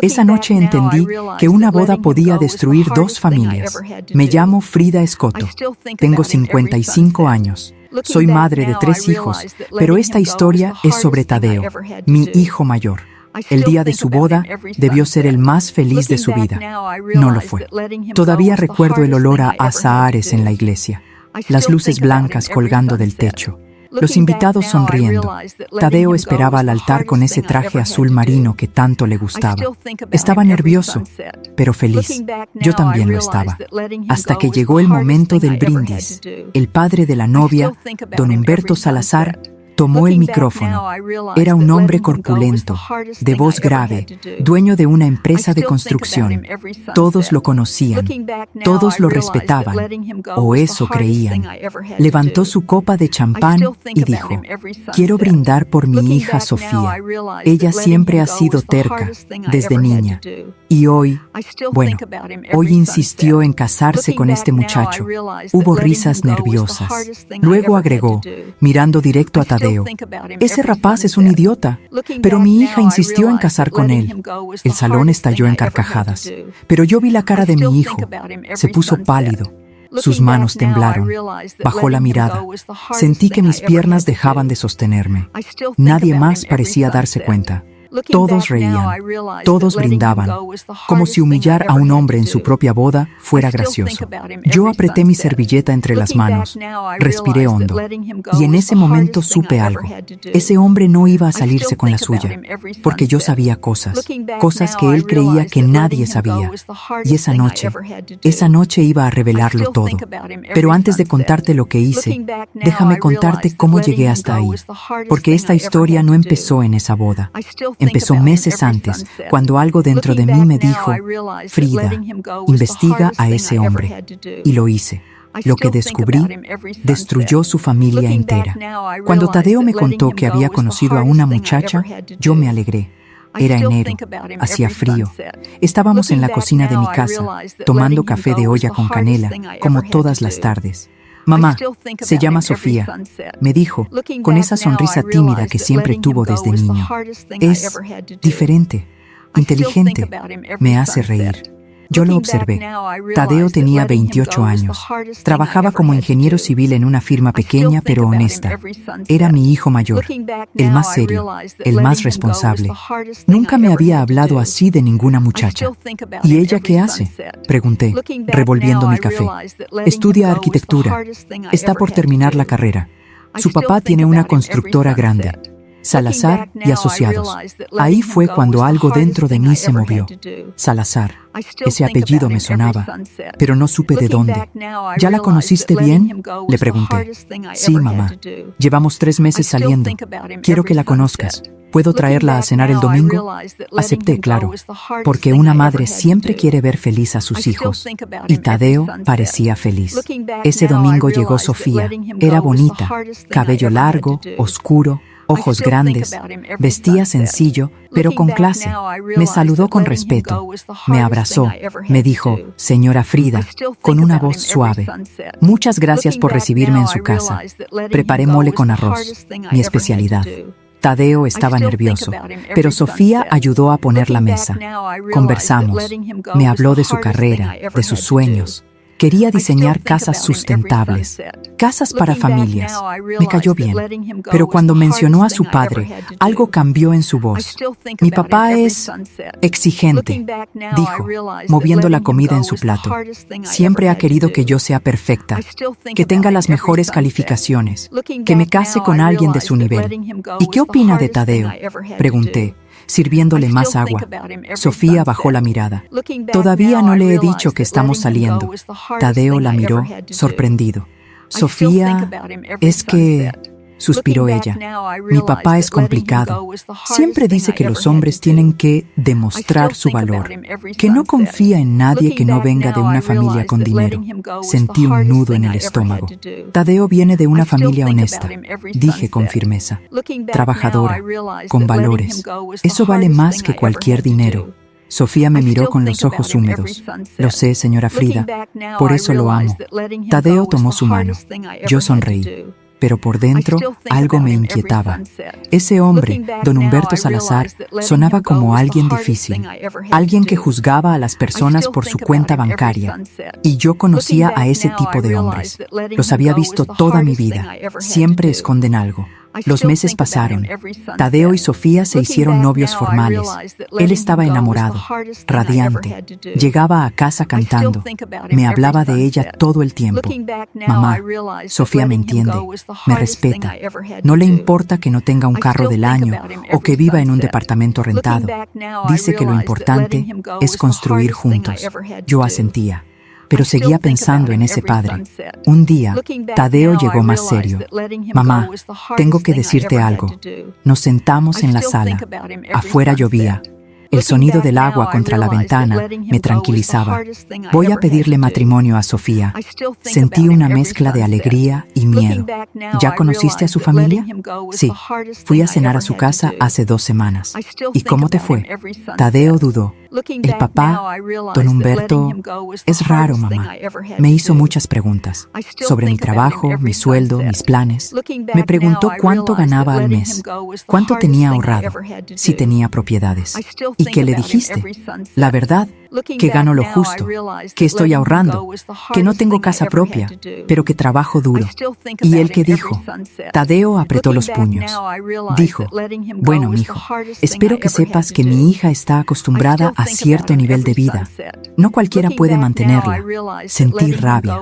Esa noche entendí que una boda podía destruir dos familias. Me llamo Frida Escoto. Tengo 55 años. Soy madre de 3 hijos, pero esta historia es sobre Tadeo, mi hijo mayor. El día de su boda debió ser el más feliz de su vida. No lo fue. Todavía recuerdo el olor a azahares en la iglesia, las luces blancas colgando del techo, los invitados sonriendo. Tadeo esperaba al altar con ese traje azul marino que tanto le gustaba. Estaba nervioso, pero feliz. Yo también lo estaba. Hasta que llegó el momento del brindis. El padre de la novia, don Humberto Salazar, tomó el micrófono. Era un hombre corpulento, de voz grave, dueño de una empresa de construcción. Todos lo conocían, todos lo respetaban, o eso creían. Levantó su copa de champán y dijo: «Quiero brindar por mi hija Sofía. Ella siempre ha sido terca, desde niña. Y hoy, hoy insistió en casarse con este muchacho». Hubo risas nerviosas. Luego agregó, mirando directo a Tadeo: «Ese rapaz es un idiota, pero mi hija insistió en casar con él». El salón estalló en carcajadas, pero yo vi la cara de mi hijo. Se puso pálido. Sus manos temblaron. Bajó la mirada. Sentí que mis piernas dejaban de sostenerme. Nadie más parecía darse cuenta. Todos reían, todos brindaban, como si humillar a un hombre en su propia boda fuera gracioso. Yo apreté mi servilleta entre las manos, respiré hondo, y en ese momento supe algo. Ese hombre no iba a salirse con la suya, porque yo sabía cosas que él creía que nadie sabía. Y esa noche iba a revelarlo todo. Pero antes de contarte lo que hice, déjame contarte cómo llegué hasta ahí, porque esta historia no empezó en esa boda. Empezó meses antes, cuando algo dentro de mí me dijo: «Frida, investiga a ese hombre». Y lo hice. Lo que descubrí destruyó su familia entera. Cuando Tadeo me contó que había conocido a una muchacha, yo me alegré. Era enero, hacía frío. Estábamos en la cocina de mi casa, tomando café de olla con canela, como todas las tardes. «Mamá, se llama Sofía», me dijo, con esa sonrisa tímida que siempre tuvo desde niño. «Es diferente, inteligente, me hace reír». Yo lo observé. Tadeo tenía 28 años. Trabajaba como ingeniero civil en una firma pequeña pero honesta. Era mi hijo mayor, el más serio, el más responsable. Nunca me había hablado así de ninguna muchacha. «¿Y ella qué hace?», pregunté, revolviendo mi café. «Estudia arquitectura. Está por terminar la carrera. Su papá tiene una constructora grande, Salazar y Asociados». Ahí fue cuando algo dentro de mí se movió. Salazar. Ese apellido me sonaba, pero no supe de dónde. «¿Ya la conociste bien?», le pregunté. «Sí, mamá. Llevamos 3 meses saliendo. Quiero que la conozcas. ¿Puedo traerla a cenar el domingo?». Acepté, claro, porque una madre siempre quiere ver feliz a sus hijos. Y Tadeo parecía feliz. Ese domingo llegó Sofía. Era bonita, cabello largo, oscuro, ojos grandes, vestía sencillo, pero con clase. Me saludó con respeto, me abrazó, me dijo: «Señora Frida», con una voz suave. «Muchas gracias por recibirme en su casa. Preparé mole con arroz, mi especialidad». Tadeo estaba nervioso, pero Sofía ayudó a poner la mesa. Conversamos. Me habló de su carrera, de sus sueños. Quería diseñar casas sustentables, casas para familias. Me cayó bien, pero cuando mencionó a su padre, algo cambió en su voz. «Mi papá es exigente», dijo, moviendo la comida en su plato. «Siempre ha querido que yo sea perfecta, que tenga las mejores calificaciones, que me case con alguien de su nivel». «¿Y qué opina de Tadeo?», pregunté, sirviéndole más agua. Sofía bajó la mirada. «Todavía no le he dicho que estamos saliendo». Tadeo la miró, sorprendido. «Sofía, es que…», suspiró ella. «Mi papá es complicado. Siempre dice que los hombres tienen que demostrar su valor, que no confía en nadie que no venga de una familia con dinero». Sentí un nudo en el estómago. «Tadeo viene de una familia honesta», dije con firmeza. «Trabajadora, con valores. Eso vale más que cualquier dinero». Sofía me miró con los ojos húmedos. «Lo sé, señora Frida, por eso lo amo». Tadeo tomó su mano. Yo sonreí. pero por dentro algo me inquietaba. Ese hombre, don Humberto Salazar, sonaba como alguien difícil, alguien que juzgaba a las personas por su cuenta bancaria. Y yo conocía a ese tipo de hombres. Los había visto toda mi vida. Siempre esconden algo. Los meses pasaron. Tadeo y Sofía se hicieron novios formales. Él estaba enamorado, radiante. Llegaba a casa cantando. Me hablaba de ella todo el tiempo. Mamá, Sofía me entiende, me respeta. No le importa que no tenga un carro del año o que viva en un departamento rentado. Dice que lo importante es construir juntos. Yo asentía. Pero seguía pensando en ese padre. Un día, Tadeo llegó más serio. Mamá, tengo que decirte algo. Nos sentamos en la sala. Afuera llovía. El sonido del agua contra la ventana me tranquilizaba. Voy a pedirle matrimonio a Sofía. Sentí una mezcla de alegría y miedo. ¿Ya conociste a su familia? Sí. Fui a cenar a su casa hace 2 semanas. ¿Y cómo te fue? Tadeo dudó. El papá, don Humberto, es raro, mamá. Me hizo muchas preguntas sobre mi trabajo, mi sueldo, mis planes. Me preguntó cuánto ganaba al mes, cuánto tenía ahorrado, si tenía propiedades. ¿Y qué le dijiste? La verdad, que gano lo justo, que estoy ahorrando, que no tengo casa propia, pero que trabajo duro. ¿Y él qué dijo? Tadeo apretó los puños. Dijo, bueno, mijo, espero que sepas que mi hija está acostumbrada a cierto nivel de vida. No cualquiera puede mantenerla. Sentí rabia,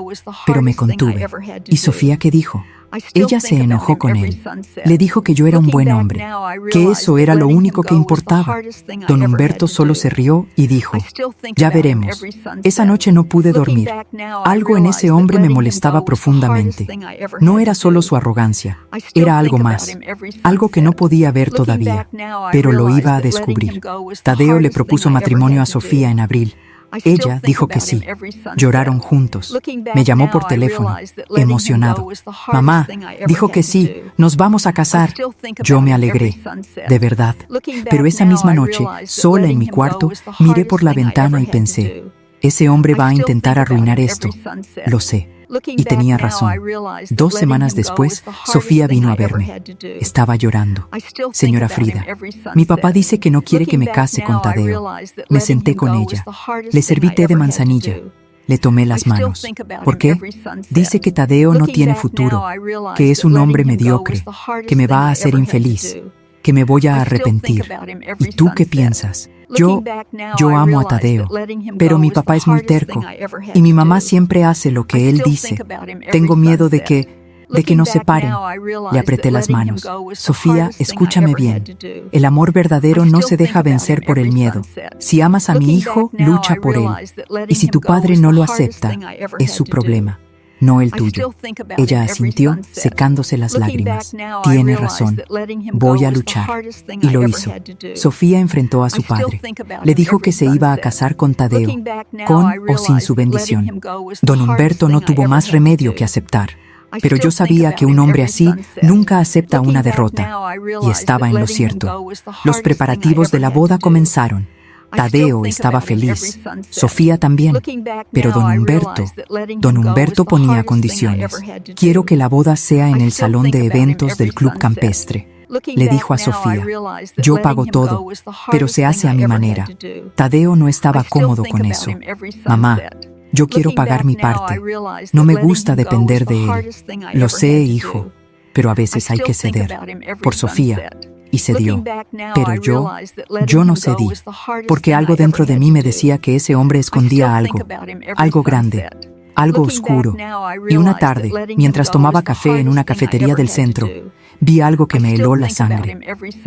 pero me contuve. ¿Y Sofía qué dijo? Ella se enojó con él. Le dijo que yo era un buen hombre, que eso era lo único que importaba. Don Humberto solo se rió y dijo, ya veremos. Esa noche no pude dormir. Algo en ese hombre me molestaba profundamente. No era solo su arrogancia, era algo más, algo que no podía ver todavía, pero lo iba a descubrir. Tadeo le propuso matrimonio a Sofía en abril. Ella dijo que sí. Lloraron juntos. Me llamó por teléfono, emocionado. Mamá, dijo que sí, nos vamos a casar. Yo me alegré, de verdad. Pero esa misma noche, sola en mi cuarto, miré por la ventana y pensé, ese hombre va a intentar arruinar esto. Lo sé. Y tenía razón. 2 semanas después, Sofía vino a verme. Estaba llorando. Señora Frida, mi papá dice que no quiere que me case con Tadeo. Me senté con ella. Le serví té de manzanilla. Le tomé las manos. ¿Por qué? Dice que Tadeo no tiene futuro, que es un hombre mediocre, que me va a hacer infeliz, que me voy a arrepentir. ¿Y tú qué piensas? Yo amo a Tadeo, pero mi papá es muy terco y mi mamá siempre hace lo que él dice. Tengo miedo de que nos separen. Le apreté las manos. Sofía, escúchame bien. El amor verdadero no se deja vencer por el miedo. Si amas a mi hijo, lucha por él. Y si tu padre no lo acepta, es su problema, no el tuyo. Ella asintió, secándose las lágrimas. Tiene razón. Voy a luchar. Y lo hizo. Sofía enfrentó a su padre. Le dijo que se iba a casar con Tadeo, con o sin su bendición. Don Humberto no tuvo más remedio que aceptar. Pero yo sabía que un hombre así nunca acepta una derrota. Y estaba en lo cierto. Los preparativos de la boda comenzaron. Tadeo estaba feliz, Sofía también, pero don Humberto ponía condiciones. Quiero que la boda sea en el salón de eventos del Club Campestre. Le dijo a Sofía, yo pago todo, pero se hace a mi manera. Tadeo no estaba cómodo con eso. Mamá, yo quiero pagar mi parte. No me gusta depender de él. Lo sé, hijo, pero a veces hay que ceder. Por Sofía. Y cedió. Pero yo no cedí, porque algo dentro de mí me decía que ese hombre escondía algo grande, algo oscuro. Y una tarde, mientras tomaba café en una cafetería del centro, vi algo que me heló la sangre.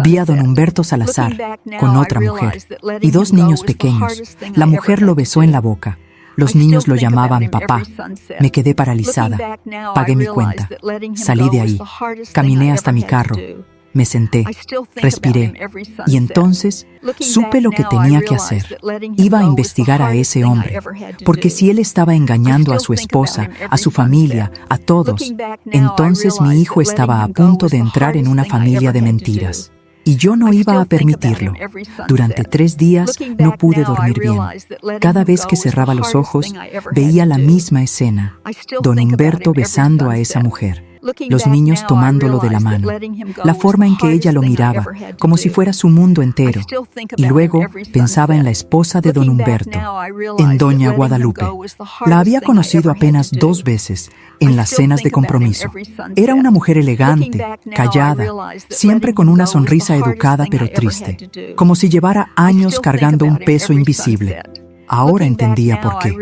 Vi a don Humberto Salazar con otra mujer y 2 niños pequeños. La mujer lo besó en la boca. Los niños lo llamaban papá. Me quedé paralizada. Pagué mi cuenta. Salí de ahí. Caminé hasta mi carro. Me senté, respiré, y entonces supe lo que tenía que hacer. Iba a investigar a ese hombre, porque si él estaba engañando a su esposa, a su familia, a todos, entonces mi hijo estaba a punto de entrar en una familia de mentiras. Y yo no iba a permitirlo. Durante 3 días no pude dormir bien. Cada vez que cerraba los ojos, veía la misma escena, don Humberto besando a esa mujer. los niños tomándolo de la mano, la forma en que ella lo miraba, como si fuera su mundo entero. Y luego pensaba en la esposa de don Humberto, en doña Guadalupe. La había conocido apenas 2 veces, en las cenas de compromiso. Era una mujer elegante, callada, siempre con una sonrisa educada pero triste, como si llevara años cargando un peso invisible. Ahora entendía por qué,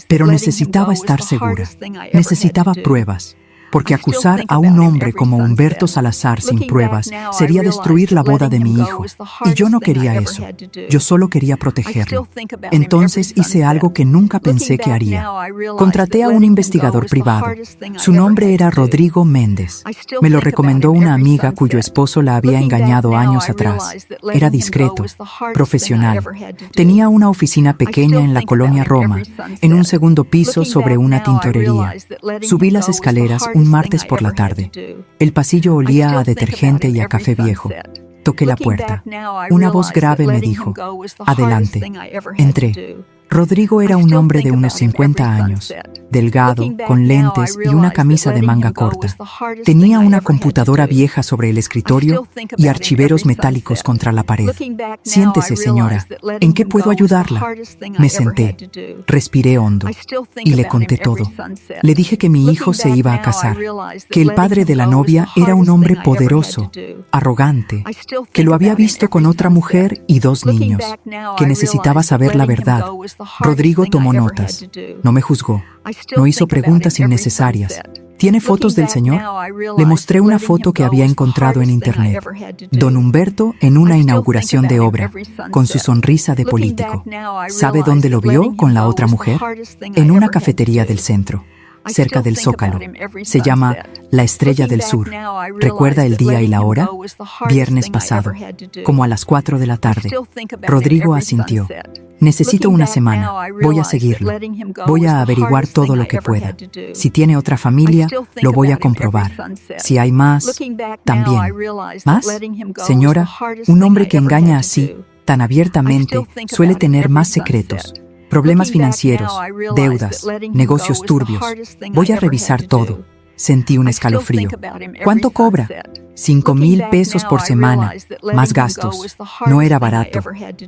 pero necesitaba estar segura. Necesitaba pruebas, porque acusar a un hombre como Humberto Salazar sin pruebas sería destruir la boda de mi hijo, y yo no quería eso. Yo solo quería protegerlo. Entonces hice algo que nunca pensé que haría. Contraté a un investigador privado. Su nombre era Rodrigo Méndez. Me lo recomendó una amiga cuyo esposo la había engañado años atrás. Era discreto, profesional. Tenía una oficina pequeña en la colonia Roma, en un segundo piso sobre una tintorería. Subí las escaleras un martes por la tarde. El pasillo olía a detergente y a café viejo. Toqué la puerta. Una voz grave me dijo, «Adelante». Entré. Rodrigo era un hombre de unos 50 años, delgado, con lentes y una camisa de manga corta. Tenía una computadora vieja sobre el escritorio y archiveros metálicos contra la pared. «Siéntese, señora. ¿En qué puedo ayudarla?» Me senté, respiré hondo y le conté todo. Le dije que mi hijo se iba a casar, que el padre de la novia era un hombre poderoso, arrogante, que lo había visto con otra mujer y 2 niños, que necesitaba saber la verdad. Rodrigo tomó notas. No me juzgó. No hizo preguntas innecesarias. ¿Tiene fotos del señor? Le mostré una foto que había encontrado en internet. Don Humberto en una inauguración de obra, con su sonrisa de político. ¿Sabe dónde lo vio con la otra mujer? En una cafetería del centro, cerca del Zócalo. Se llama La Estrella del Sur. ¿Recuerda el día y la hora? Viernes pasado, como a las 4 de la tarde. Rodrigo asintió. Necesito una semana. Voy a seguirlo. Voy a averiguar todo lo que pueda. Si tiene otra familia, lo voy a comprobar. Si hay más, también. ¿Más? Señora, un hombre que engaña así, tan abiertamente, suele tener más secretos. Problemas financieros, deudas, negocios turbios. Voy a revisar todo. Sentí un escalofrío. ¿Cuánto cobra? 5,000 pesos por semana, más gastos. No era barato,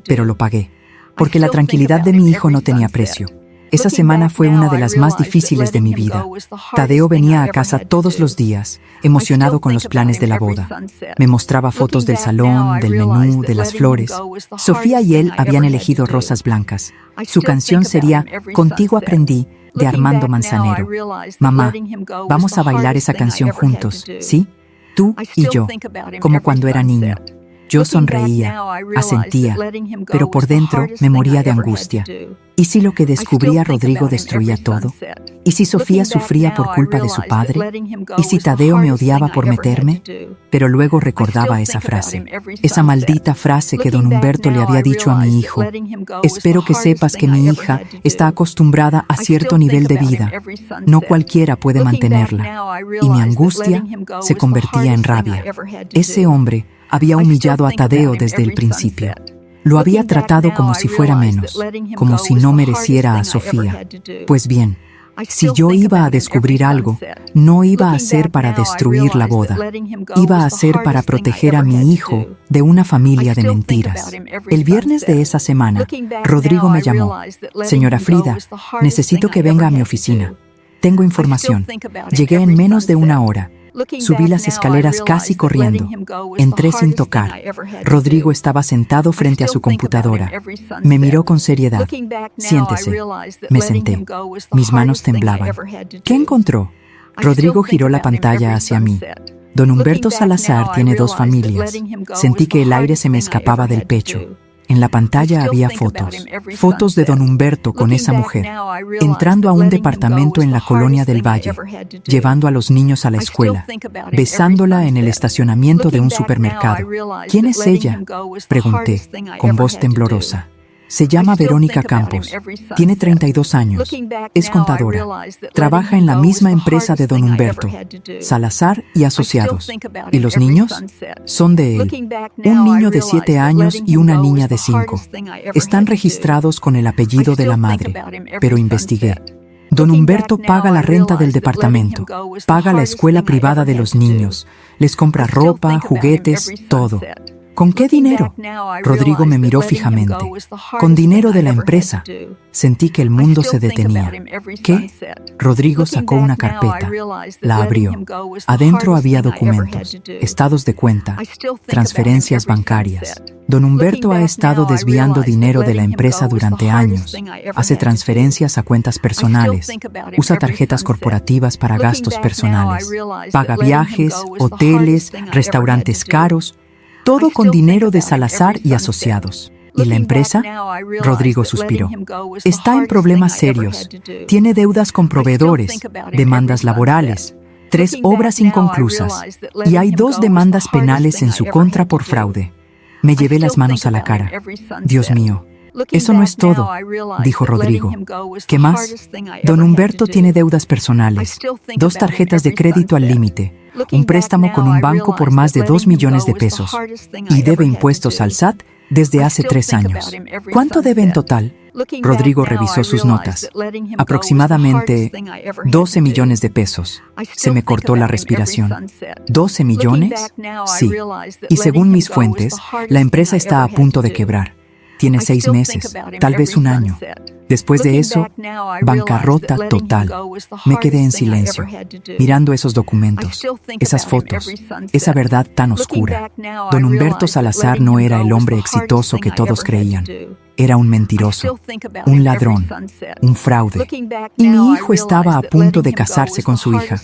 pero lo pagué. Porque la tranquilidad de mi hijo no tenía precio. Esa semana fue una de las más difíciles de mi vida. Tadeo venía a casa todos los días, emocionado con los planes de la boda. Me mostraba fotos del salón, del menú, de las flores. Sofía y él habían elegido rosas blancas. Su canción sería «Contigo aprendí», de Armando Manzanero. «Mamá, vamos a bailar esa canción juntos, ¿sí? Tú y yo, como cuando era niño». Yo sonreía, asentía, pero por dentro me moría de angustia. ¿Y si lo que descubría Rodrigo destruía todo? ¿Y si Sofía sufría por culpa de su padre? ¿Y si Tadeo me odiaba por meterme? Pero luego recordaba esa frase, esa maldita frase que don Humberto le había dicho a mi hijo. Espero que sepas que mi hija está acostumbrada a cierto nivel de vida. No cualquiera puede mantenerla. Y mi angustia se convertía en rabia. Ese hombre había humillado a Tadeo desde el principio. Lo había tratado como si fuera menos, como si no mereciera a Sofía. Pues bien, si yo iba a descubrir algo, no iba a ser para destruir la boda. Iba a ser para proteger a mi hijo de una familia de mentiras. El viernes de esa semana, Rodrigo me llamó. «Señora Frida, necesito que venga a mi oficina. Tengo información». Llegué en menos de 1 hora. Subí las escaleras casi corriendo. Entré sin tocar. Rodrigo estaba sentado frente a su computadora. Me miró con seriedad. «Siéntese». Me senté. Mis manos temblaban. «¿Qué encontró?» Rodrigo giró la pantalla hacia mí. «Don Humberto Salazar tiene 2 familias». Sentí que el aire se me escapaba del pecho. En la pantalla había fotos de don Humberto con esa mujer, entrando a un departamento en la colonia del Valle, llevando a los niños a la escuela, besándola en el estacionamiento de un supermercado. «¿Quién es ella?», pregunté, con voz temblorosa. Se llama Verónica Campos, tiene 32 años, es contadora, trabaja en la misma empresa de don Humberto, Salazar y Asociados. ¿Y los niños? Son de él, un niño de 7 años y una niña de 5. Están registrados con el apellido de la madre, pero investigué. Don Humberto paga la renta del departamento, paga la escuela privada de los niños, les compra ropa, juguetes, todo. ¿Con qué dinero? Rodrigo me miró fijamente. Con dinero de la empresa. Sentí que el mundo se detenía. ¿Qué? Rodrigo sacó una carpeta. La abrió. Adentro había documentos, estados de cuenta, transferencias bancarias. Don Humberto ha estado desviando dinero de la empresa durante años. Hace transferencias a cuentas personales. Usa tarjetas corporativas para gastos personales. Paga viajes, hoteles, restaurantes caros. Todo con dinero de Salazar y asociados. ¿Y la empresa? Rodrigo suspiró. Está en problemas serios. Tiene deudas con proveedores, demandas laborales, 3 obras inconclusas y hay 2 demandas penales en su contra por fraude. Me llevé las manos a la cara. Dios mío. Eso no es todo, dijo Rodrigo. ¿Qué más? Don Humberto tiene deudas personales, 2 tarjetas de crédito al límite, un préstamo con un banco por más de 2 millones de pesos y debe impuestos al SAT desde hace 3 años. ¿Cuánto debe en total? Rodrigo revisó sus notas. Aproximadamente 12 millones de pesos. Se me cortó la respiración. ¿12 millones? Sí. Y según mis fuentes, la empresa está a punto de quebrar. Tiene 6 meses, tal vez 1 año. Después de eso, bancarrota total. Me quedé en silencio, mirando esos documentos, esas fotos, esa verdad tan oscura. Don Humberto Salazar no era el hombre exitoso que todos creían. Era un mentiroso, un ladrón, un fraude. Y mi hijo estaba a punto de casarse con su hija.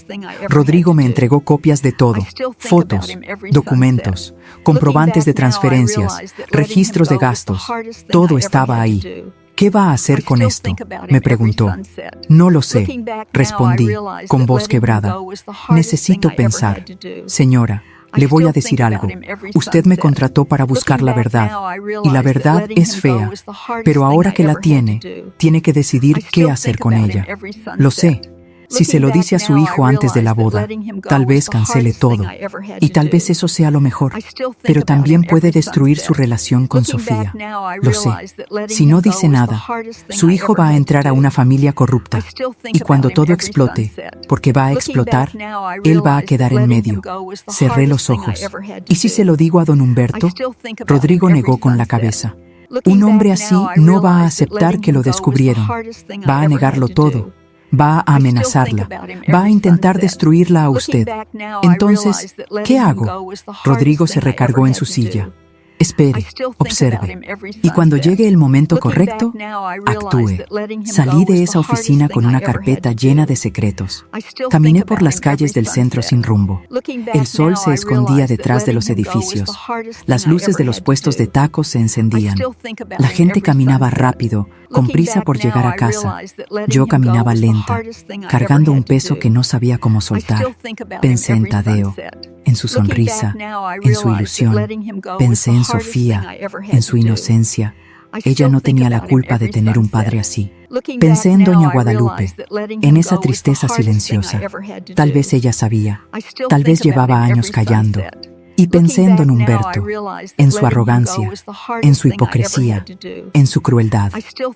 Rodrigo me entregó copias de todo, fotos, documentos, comprobantes de transferencias, registros de gastos. Todo estaba ahí. ¿Qué va a hacer con esto?, me preguntó. No lo sé, respondí, con voz quebrada. Necesito pensar. Señora, le voy a decir algo. Usted me contrató para buscar la verdad, y la verdad es fea, pero ahora que la tiene que decidir qué hacer con ella. Lo sé. Si se lo dice a su hijo antes de la boda, tal vez cancele todo, y tal vez eso sea lo mejor, pero también puede destruir su relación con Sofía. Lo sé. Si no dice nada, su hijo va a entrar a una familia corrupta, y cuando todo explote, porque va a explotar, él va a quedar en medio. Cerré los ojos. ¿Y si se lo digo a don Humberto? Rodrigo negó con la cabeza. Un hombre así no va a aceptar que lo descubrieron. Va a negarlo todo. Va a amenazarla, va a intentar destruirla a usted. Entonces, ¿qué hago? Rodrigo se recargó en su silla. Espere, observe, y cuando llegue el momento correcto, actúe. Salí de esa oficina con una carpeta llena de secretos. Caminé por las calles del centro sin rumbo. El sol se escondía detrás de los edificios. Las luces de los puestos de tacos se encendían. La gente caminaba rápido, con prisa por llegar a casa. Yo caminaba lenta, cargando un peso que no sabía cómo soltar. Pensé en Tadeo, en su sonrisa, en su ilusión. Pensé en Sofía, en su inocencia. Ella no tenía la culpa de tener un padre así. Pensé en doña Guadalupe, en esa tristeza silenciosa. Tal vez ella sabía, tal vez llevaba años callando. Y pensé en don Humberto, en su arrogancia, en su hipocresía, en su crueldad.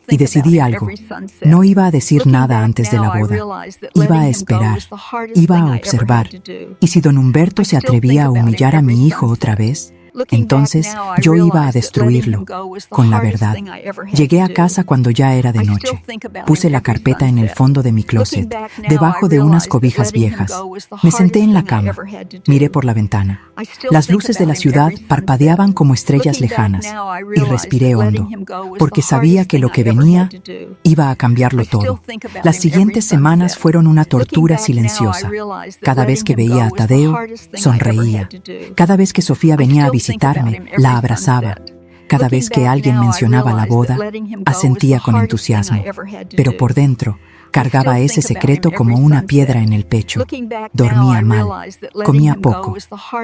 Y decidí algo. No iba a decir nada antes de la boda. Iba a esperar, iba a observar. Y si don Humberto se atrevía a humillar a mi hijo otra vez, entonces yo iba a destruirlo, con la verdad. Llegué a casa cuando ya era de noche. Puse la carpeta en el fondo de mi closet, debajo de unas cobijas viejas. Me senté en la cama. Miré por la ventana. Las luces de la ciudad parpadeaban como estrellas lejanas. Y respiré hondo, porque sabía que lo que venía iba a cambiarlo todo. Las siguientes semanas fueron una tortura silenciosa. Cada vez que veía a Tadeo, sonreía. Cada vez que Sofía venía a visitarme, la abrazaba. Cada vez que alguien mencionaba la boda, asentía con entusiasmo. Pero por dentro, cargaba ese secreto como una piedra en el pecho. Dormía mal, comía poco.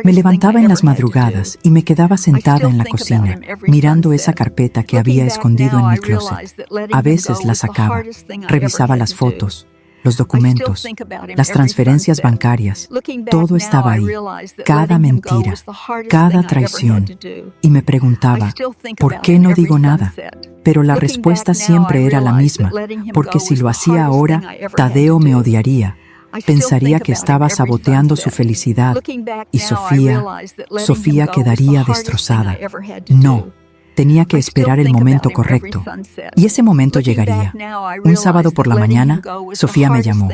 Me levantaba en las madrugadas y me quedaba sentada en la cocina, mirando esa carpeta que había escondido en mi closet. A veces la sacaba, revisaba las fotos, los documentos, las transferencias bancarias, todo estaba ahí, cada mentira, cada traición. Y me preguntaba, ¿por qué no digo nada? Pero la respuesta siempre era la misma, porque si lo hacía ahora, Tadeo me odiaría. Pensaría que estaba saboteando su felicidad y Sofía quedaría destrozada. No, tenía que esperar el momento correcto. Y ese momento llegaría. Un sábado por la mañana, Sofía me llamó.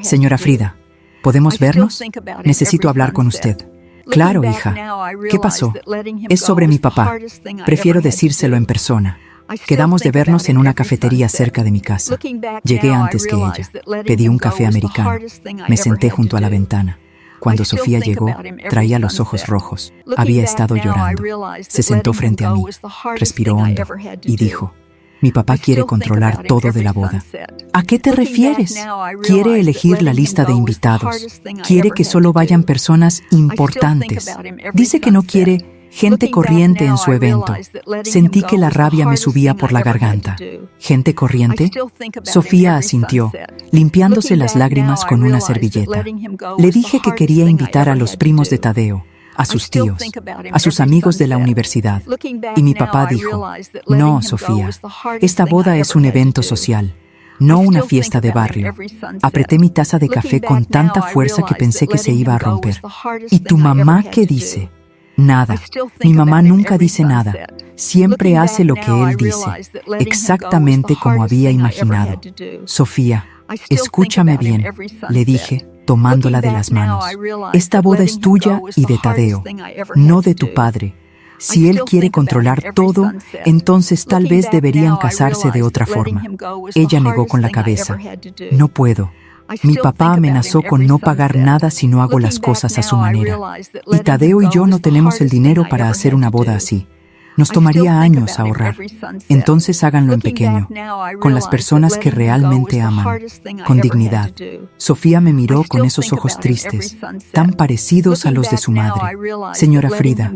Señora Frida, ¿podemos vernos? Necesito hablar con usted. Claro, hija. ¿Qué pasó? Es sobre mi papá. Prefiero decírselo en persona. Quedamos de vernos en una cafetería cerca de mi casa. Llegué antes que ella. Pedí un café americano. Me senté junto a la ventana. Cuando Sofía llegó, traía los ojos rojos. Había estado llorando. Se sentó frente a mí, respiró hondo y dijo, mi papá quiere controlar todo de la boda. ¿A qué te refieres? Quiere elegir la lista de invitados. Quiere que solo vayan personas importantes. Dice que no quiere gente corriente en su evento. Sentí que la rabia me subía por la garganta. ¿Gente corriente? Sofía asintió, limpiándose las lágrimas con una servilleta. Le dije que quería invitar a los primos de Tadeo, a sus tíos, a sus amigos de la universidad. Y mi papá dijo, no, Sofía, esta boda es un evento social, no una fiesta de barrio. Apreté mi taza de café con tanta fuerza que pensé que se iba a romper. ¿Y tu mamá qué dice? Nada. Mi mamá nunca dice nada. Siempre hace lo que él dice, exactamente como había imaginado. Sofía, escúchame bien, le dije, tomándola de las manos. Esta boda es tuya y de Tadeo, no de tu padre. Si él quiere controlar todo, entonces tal vez deberían casarse de otra forma. Ella negó con la cabeza. No puedo. Mi papá amenazó con no pagar nada si no hago las cosas a su manera. Y Tadeo y yo no tenemos el dinero para hacer una boda así. Nos tomaría años ahorrar. Entonces háganlo en pequeño, con las personas que realmente aman, con dignidad. Sofía me miró con esos ojos tristes, tan parecidos a los de su madre. Señora Frida,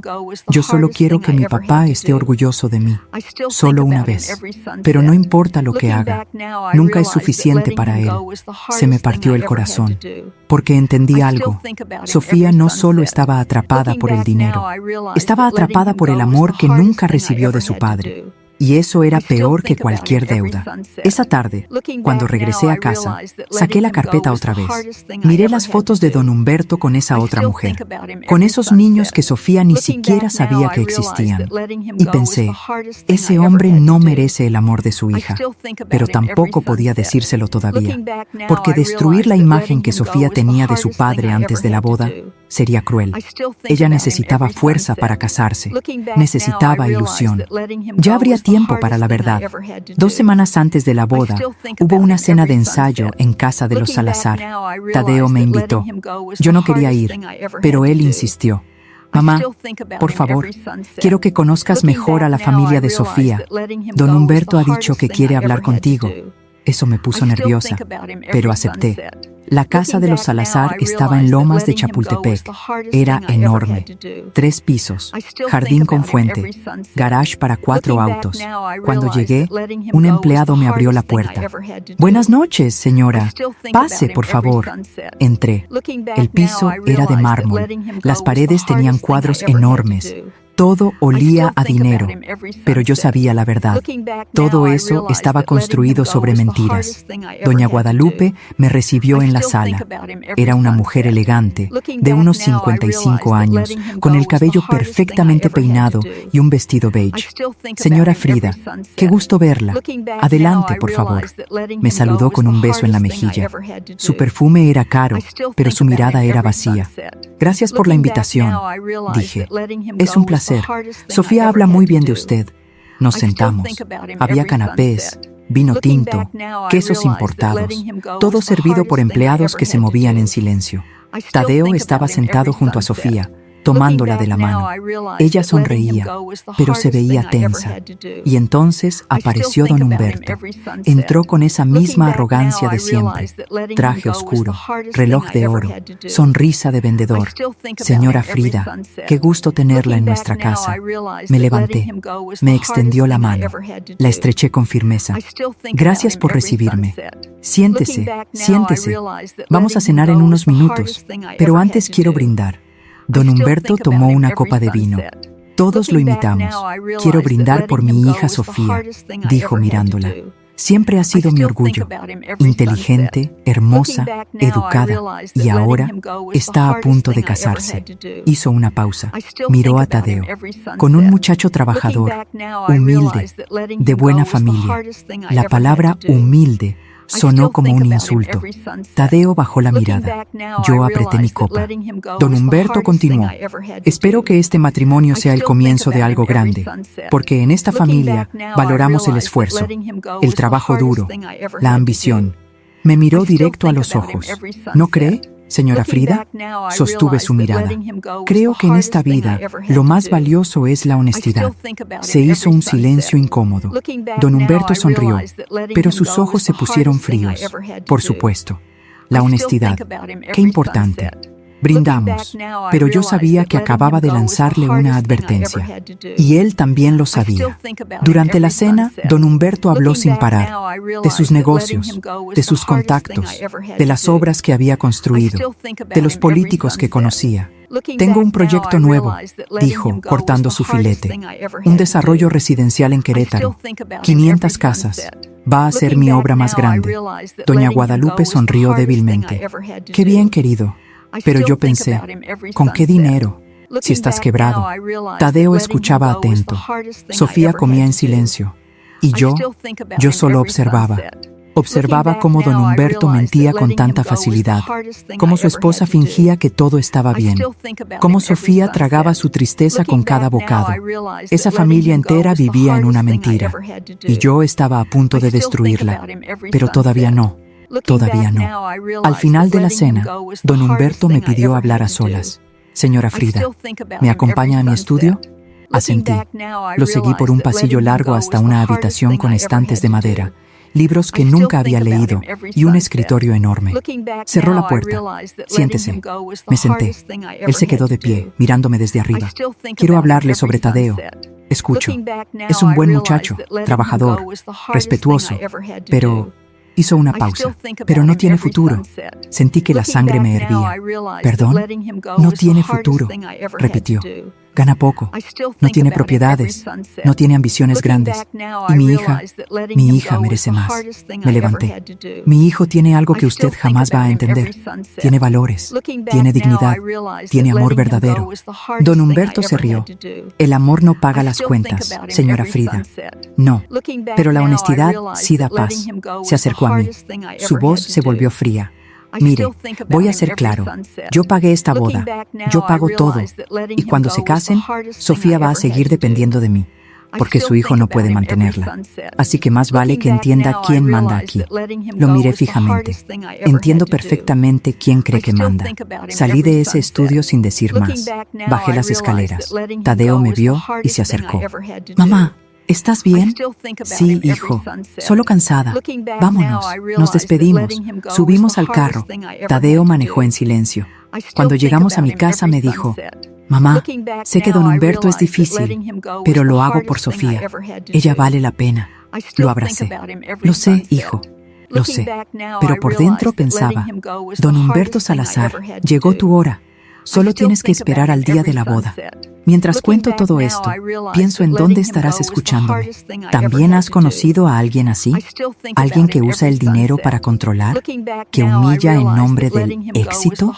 yo solo quiero que mi papá esté orgulloso de mí, solo una vez. Pero no importa lo que haga, nunca es suficiente para él. Se me partió el corazón, porque entendí algo. Sofía no solo estaba atrapada por el dinero, estaba atrapada por el amor que nunca recibió de su padre. Y eso era peor que cualquier deuda. Esa tarde, cuando regresé a casa, saqué la carpeta otra vez. Miré las fotos de don Humberto con esa otra mujer, con esos niños que Sofía ni siquiera sabía que existían. Y pensé, ese hombre no merece el amor de su hija. Pero tampoco podía decírselo todavía, porque destruir la imagen que Sofía tenía de su padre antes de la boda sería cruel. Ella necesitaba fuerza para casarse, necesitaba ilusión. Ya habría tiempo para la verdad. 2 semanas antes de la boda, hubo una cena de ensayo en casa de los Salazar. Tadeo me invitó. Yo no quería ir, pero él insistió. Mamá, por favor, quiero que conozcas mejor a la familia de Sofía. Don Humberto ha dicho que quiere hablar contigo. Eso me puso nerviosa, pero acepté. La casa de los Salazar estaba en Lomas de Chapultepec. Era enorme. 3 pisos, jardín con fuente, garage para 4 autos. Cuando llegué, un empleado me abrió la puerta. Buenas noches, señora. Pase, por favor. Entré. El piso era de mármol. Las paredes tenían cuadros enormes. Todo olía a dinero, pero yo sabía la verdad. Todo eso estaba construido sobre mentiras. Doña Guadalupe me recibió en la sala. Era una mujer elegante, de unos 55 años, con el cabello perfectamente peinado y un vestido beige. Señora Frida, qué gusto verla. Adelante, por favor. Me saludó con un beso en la mejilla. Su perfume era caro, pero su mirada era vacía. Gracias por la invitación, dije. Es un placer. Sofía habla muy bien de usted. Nos sentamos. Había canapés, vino tinto, quesos importados, todo servido por empleados que se movían en silencio. Tadeo estaba sentado junto a Sofía, tomándola de la mano. Ella sonreía, pero se veía tensa. Y entonces apareció don Humberto. Entró con esa misma arrogancia de siempre. Traje oscuro, reloj de oro, sonrisa de vendedor. Señora Frida, qué gusto tenerla en nuestra casa. Me levanté, me extendió la mano, la estreché con firmeza. Gracias por recibirme. Siéntese, siéntese. Vamos a cenar en unos minutos, pero antes quiero brindar. Don Humberto tomó una copa de vino. Todos lo imitamos. Quiero brindar por mi hija Sofía, dijo mirándola. Siempre ha sido mi orgullo. Inteligente, hermosa, educada, y ahora está a punto de casarse. Hizo una pausa. Miró a Tadeo. Con un muchacho trabajador, humilde, de buena familia. La palabra humilde sonó como un insulto. Tadeo bajó la mirada. Yo apreté mi copa. Don Humberto continuó. Espero que este matrimonio sea el comienzo de algo grande, porque en esta familia valoramos el esfuerzo, el trabajo duro, la ambición. Me miró directo a los ojos. ¿No cree, señora Frida? Sostuve su mirada. Creo que en esta vida lo más valioso es la honestidad. Se hizo un silencio incómodo. Don Humberto sonrió, pero sus ojos se pusieron fríos. Por supuesto. La honestidad. Qué importante. Brindamos, pero yo sabía que acababa de lanzarle una advertencia. Y él también lo sabía. Durante la cena, don Humberto habló sin parar, de sus negocios, de sus contactos, de las obras que había construido, de los políticos que conocía. Tengo un proyecto nuevo, dijo, cortando su filete. Un desarrollo residencial en Querétaro. 500 casas. Va a ser mi obra más grande. Doña Guadalupe sonrió débilmente. Qué bien, querido. Pero yo pensé, ¿con qué dinero? Si estás quebrado. Tadeo escuchaba atento. Sofía comía en silencio. Y yo solo observaba. Observaba cómo don Humberto mentía con tanta facilidad, cómo su esposa fingía que todo estaba bien, cómo Sofía tragaba su tristeza con cada bocado. Esa familia entera vivía en una mentira, y yo estaba a punto de destruirla, pero todavía no. Todavía no. Al final de la cena, don Humberto me pidió hablar a solas. Señora Frida, ¿me acompaña a mi estudio? Asentí. Lo seguí por un pasillo largo hasta una habitación con estantes de madera, libros que nunca había leído y un escritorio enorme. Cerró la puerta. Siéntese. Me senté. Él se quedó de pie, mirándome desde arriba. Quiero hablarle sobre Tadeo. Escucho. Es un buen muchacho, trabajador, respetuoso, pero... Hizo una pausa. Pero no tiene futuro. Sentí que la sangre me hervía. ¿Perdón? No tiene futuro, repitió. Gana poco. No tiene propiedades. No tiene ambiciones grandes. Y mi hija merece más. Me levanté. Mi hijo tiene algo que usted jamás va a entender. Tiene valores. Tiene dignidad. Tiene amor verdadero. Don Humberto se rió. El amor no paga las cuentas, señora Frida. No. Pero la honestidad sí da paz. Se acercó a mí. Su voz se volvió fría. Mire, voy a ser claro. Yo pagué esta boda. Yo pago todo. Y cuando se casen, Sofía va a seguir dependiendo de mí, porque su hijo no puede mantenerla. Así que más vale que entienda quién manda aquí. Lo miré fijamente. Entiendo perfectamente quién cree que manda. Salí de ese estudio sin decir más. Bajé las escaleras. Tadeo me vio y se acercó. Mamá, ¿estás bien? Sí, hijo. Solo cansada. Vámonos. Nos despedimos. Subimos al carro. Tadeo manejó en silencio. Cuando llegamos a mi casa me dijo, mamá, sé que don Humberto es difícil, pero lo hago por Sofía. Ella vale la pena. Lo abracé. Lo sé, hijo. Lo sé. Pero por dentro pensaba, don Humberto Salazar, llegó tu hora. Solo tienes que esperar al día de la boda. Mientras cuento todo esto, pienso en dónde estarás escuchándome. ¿También has conocido a alguien así? ¿Alguien que usa el dinero para controlar? ¿Que humilla en nombre del éxito?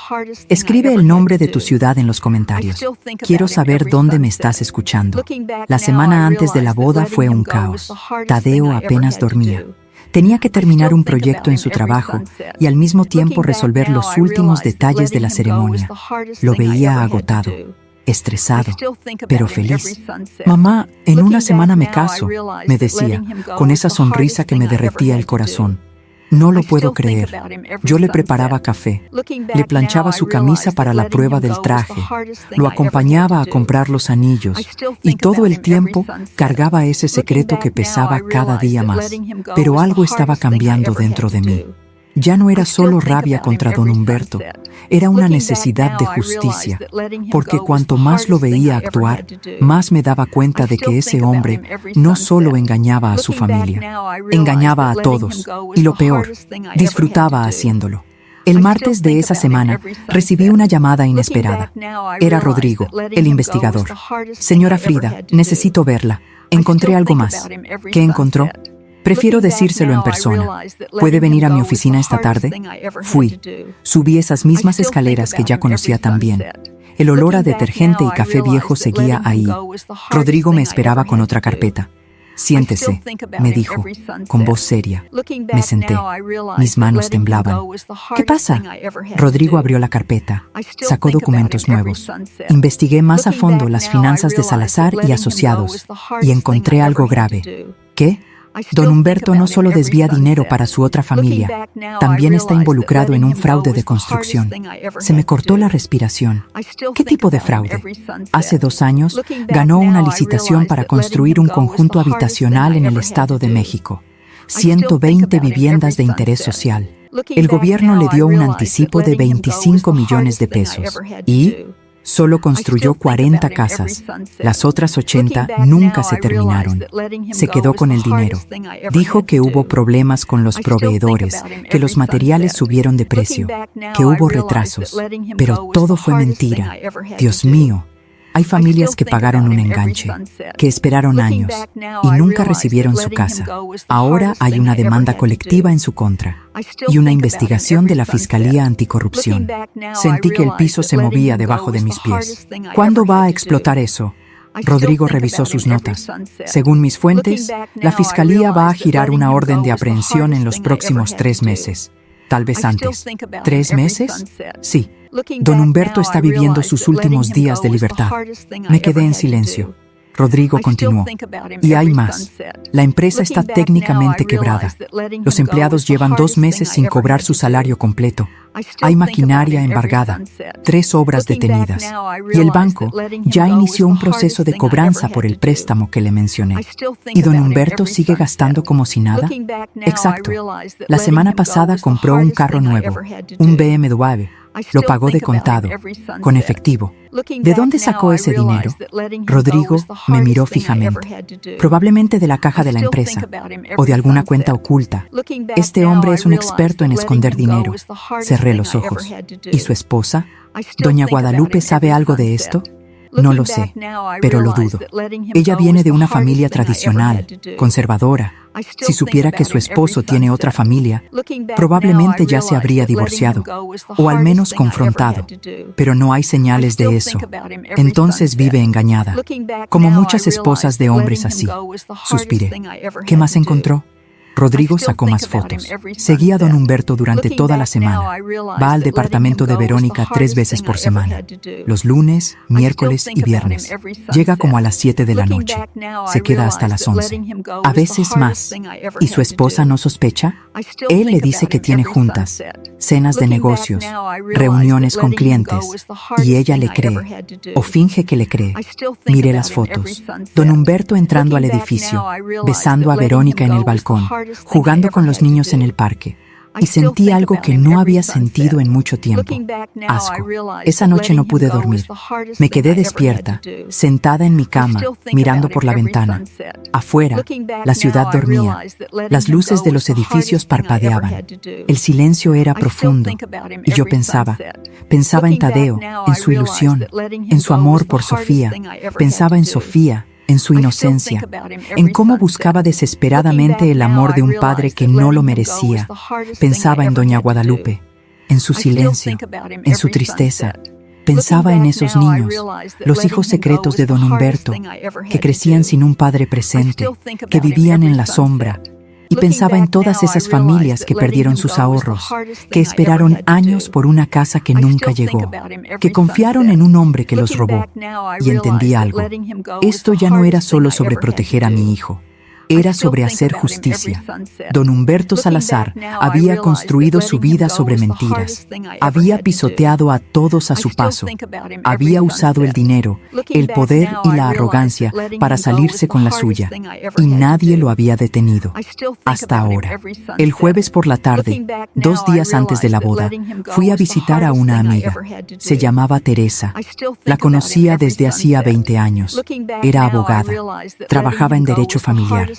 Escribe el nombre de tu ciudad en los comentarios. Quiero saber dónde me estás escuchando. La semana antes de la boda fue un caos. Tadeo apenas dormía. Tenía que terminar un proyecto en su trabajo y al mismo tiempo resolver los últimos detalles de la ceremonia. Lo veía agotado, estresado, pero feliz. Mamá, en una semana me caso, me decía, con esa sonrisa que me derretía el corazón. No lo puedo creer. Yo le preparaba café, le planchaba su camisa para la prueba del traje, lo acompañaba a comprar los anillos y todo el tiempo cargaba ese secreto que pesaba cada día más. Pero algo estaba cambiando dentro de mí. Ya no era solo rabia contra don Humberto, era una necesidad de justicia, porque cuanto más lo veía actuar, más me daba cuenta de que ese hombre no solo engañaba a su familia, engañaba a todos, y lo peor, disfrutaba haciéndolo. El martes de esa semana recibí una llamada inesperada. Era Rodrigo, el investigador. Señora Frida, necesito verla. Encontré algo más. ¿Qué encontró? Prefiero decírselo en persona. ¿Puede venir a mi oficina esta tarde? Fui. Subí esas mismas escaleras que ya conocía tan bien. El olor a detergente y café viejo seguía ahí. Rodrigo me esperaba con otra carpeta. Siéntese, me dijo, con voz seria. Me senté. Mis manos temblaban. ¿Qué pasa? Rodrigo abrió la carpeta. Sacó documentos nuevos. Investigué más a fondo las finanzas de Salazar y asociados y encontré algo grave. ¿Qué? Don Humberto no solo desvía dinero para su otra familia, también está involucrado en un fraude de construcción. Se me cortó la respiración. ¿Qué tipo de fraude? Hace 2 años ganó una licitación para construir un conjunto habitacional en el Estado de México. 120 viviendas de interés social. El gobierno le dio un anticipo de 25 millones de pesos y solo construyó 40 casas. Las otras 80 nunca se terminaron. Se quedó con el dinero. Dijo que hubo problemas con los proveedores, que los materiales subieron de precio, que hubo retrasos. Pero todo fue mentira. Dios mío. Hay familias que pagaron un enganche, que esperaron años y nunca recibieron su casa. Ahora hay una demanda colectiva en su contra y una investigación de la Fiscalía Anticorrupción. Sentí que el piso se movía debajo de mis pies. ¿Cuándo va a explotar eso? Rodrigo revisó sus notas. Según mis fuentes, la Fiscalía va a girar una orden de aprehensión en los próximos 3 meses. Tal vez antes. ¿3 meses? Sí. Don Humberto está viviendo sus últimos días de libertad. Me quedé en silencio. Rodrigo continuó. Y hay más. La empresa está técnicamente quebrada. Los empleados llevan 2 meses sin cobrar su salario completo. Hay maquinaria embargada, 3 obras detenidas. Y el banco ya inició un proceso de cobranza por el préstamo que le mencioné. ¿Y don Humberto sigue gastando como si nada? Exacto. La semana pasada compró un carro nuevo, un BMW. Lo pagó de contado, con efectivo. ¿De dónde sacó ese dinero? Rodrigo me miró fijamente. Probablemente de la caja de la empresa, o de alguna cuenta oculta. Este hombre es un experto en esconder dinero. Cerré los ojos. ¿Y su esposa? ¿Doña Guadalupe sabe algo de esto? No lo sé, pero lo dudo. Ella viene de una familia tradicional, conservadora. Si supiera que su esposo tiene otra familia, probablemente ya se habría divorciado, o al menos confrontado. Pero no hay señales de eso. Entonces vive engañada, como muchas esposas de hombres así. Suspiré. ¿Qué más encontró? Rodrigo sacó más fotos. Seguía a don Humberto durante toda la semana. Va al departamento de Verónica 3 veces por semana. Los lunes, miércoles y viernes. Llega como a las 7 de la noche. Se queda hasta las 11. A veces más. ¿Y su esposa no sospecha? Él le dice que tiene juntas, cenas de negocios, reuniones con clientes. Y ella le cree. O finge que le cree. Mire las fotos. Don Humberto entrando al edificio, besando a Verónica en el balcón, jugando con los niños en el parque. Y sentí algo que no había sentido en mucho tiempo. Asco. Esa noche no pude dormir. Me quedé despierta, sentada en mi cama, mirando por la ventana. Afuera, la ciudad dormía. Las luces de los edificios parpadeaban. El silencio era profundo. Y yo pensaba en Tadeo, en su ilusión, en su amor por Sofía. Pensaba en Sofía, en su inocencia, en cómo buscaba desesperadamente el amor de un padre que no lo merecía. Pensaba en doña Guadalupe, en su silencio, en su tristeza. Pensaba en esos niños, los hijos secretos de don Humberto, que crecían sin un padre presente, que vivían en la sombra. Y pensaba en todas esas familias que perdieron sus ahorros, que esperaron años por una casa que nunca llegó, que confiaron en un hombre que los robó. Y entendí algo. Esto ya no era solo sobre proteger a mi hijo. Era sobre hacer justicia. Don Humberto Salazar había construido su vida sobre mentiras. Había pisoteado a todos a su paso. Había usado el dinero, el poder y la arrogancia para salirse con la suya. Y nadie lo había detenido. Hasta ahora. El jueves por la tarde, 2 días antes de la boda, fui a visitar a una amiga. Se llamaba Teresa. La conocía desde hacía 20 años. Era abogada. Trabajaba en derecho familiar.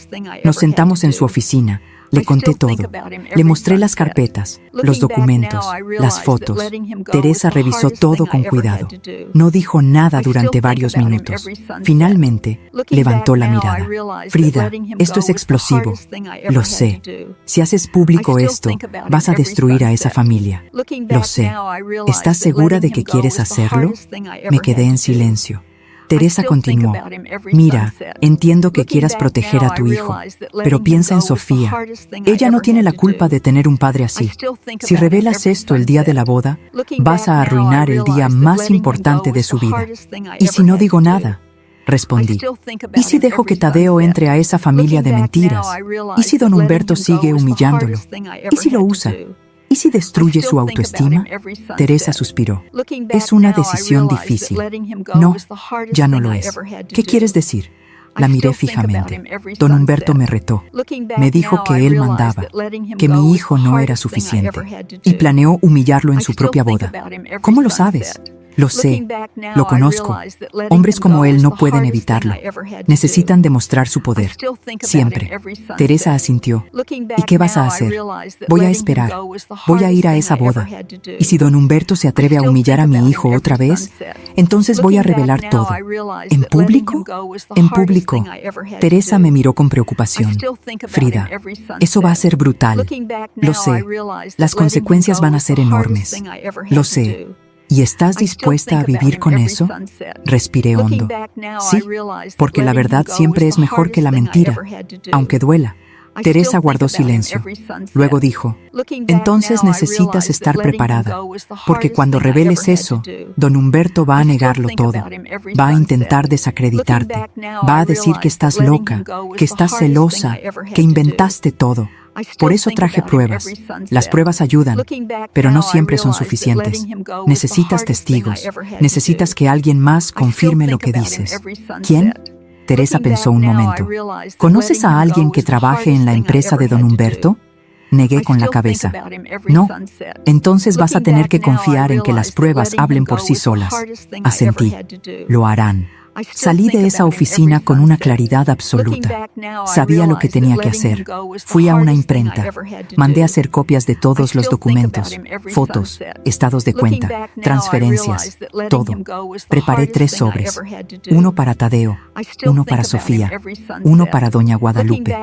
Nos sentamos en su oficina. Le conté todo. Le mostré las carpetas, los documentos, las fotos. Teresa revisó todo con cuidado. No dijo nada durante varios minutos. Finalmente, levantó la mirada. Frida, esto es explosivo. Lo sé. Si haces público esto, vas a destruir a esa familia. Lo sé. ¿Estás segura de que quieres hacerlo? Me quedé en silencio. Teresa continuó. Mira, entiendo que quieras proteger a tu hijo, pero piensa en Sofía. Ella no tiene la culpa de tener un padre así. Si revelas esto el día de la boda, vas a arruinar el día más importante de su vida. ¿Y si no digo nada? Respondí. ¿Y si dejo que Tadeo entre a esa familia de mentiras? ¿Y si don Humberto sigue humillándolo? ¿Y si lo usa? ¿Y si destruye su autoestima? Teresa suspiró. Es una decisión difícil. No, ya no lo es. ¿Qué quieres decir? La miré fijamente. Don Humberto me retó. Me dijo que él mandaba, que mi hijo no era suficiente, y planeó humillarlo en su propia boda. ¿Cómo lo sabes? Lo sé, lo conozco. Hombres como él no pueden evitarlo. Necesitan demostrar su poder. Siempre. Teresa asintió. ¿Y qué vas a hacer? Voy a esperar. Voy a ir a esa boda. Y si don Humberto se atreve a humillar a mi hijo otra vez, entonces voy a revelar todo. ¿En público? En público. Teresa me miró con preocupación. Frida, eso va a ser brutal. Lo sé. Las consecuencias van a ser enormes. Lo sé. ¿Y estás dispuesta a vivir con eso? Respiré hondo. Sí, porque la verdad siempre es mejor que la mentira, aunque duela. Teresa guardó silencio. Luego dijo, entonces necesitas estar preparada, porque cuando reveles eso, don Humberto va a negarlo todo. Va a intentar desacreditarte. Va a decir que estás loca, que estás celosa, que inventaste todo. Por eso traje pruebas. Las pruebas ayudan, pero no siempre son suficientes. Necesitas testigos. Necesitas que alguien más confirme lo que dices. ¿Quién? Teresa pensó un momento. ¿Conoces a alguien que trabaje en la empresa de don Humberto? Negué con la cabeza. No. Entonces vas a tener que confiar en que las pruebas hablen por sí solas. Asentí. Lo harán. Salí de esa oficina con una claridad absoluta. Sabía lo que tenía que hacer. Fui a una imprenta. Mandé a hacer copias de todos los documentos, fotos, estados de cuenta, transferencias, todo. Preparé 3 sobres. Uno para Tadeo, uno para Sofía, uno para doña Guadalupe.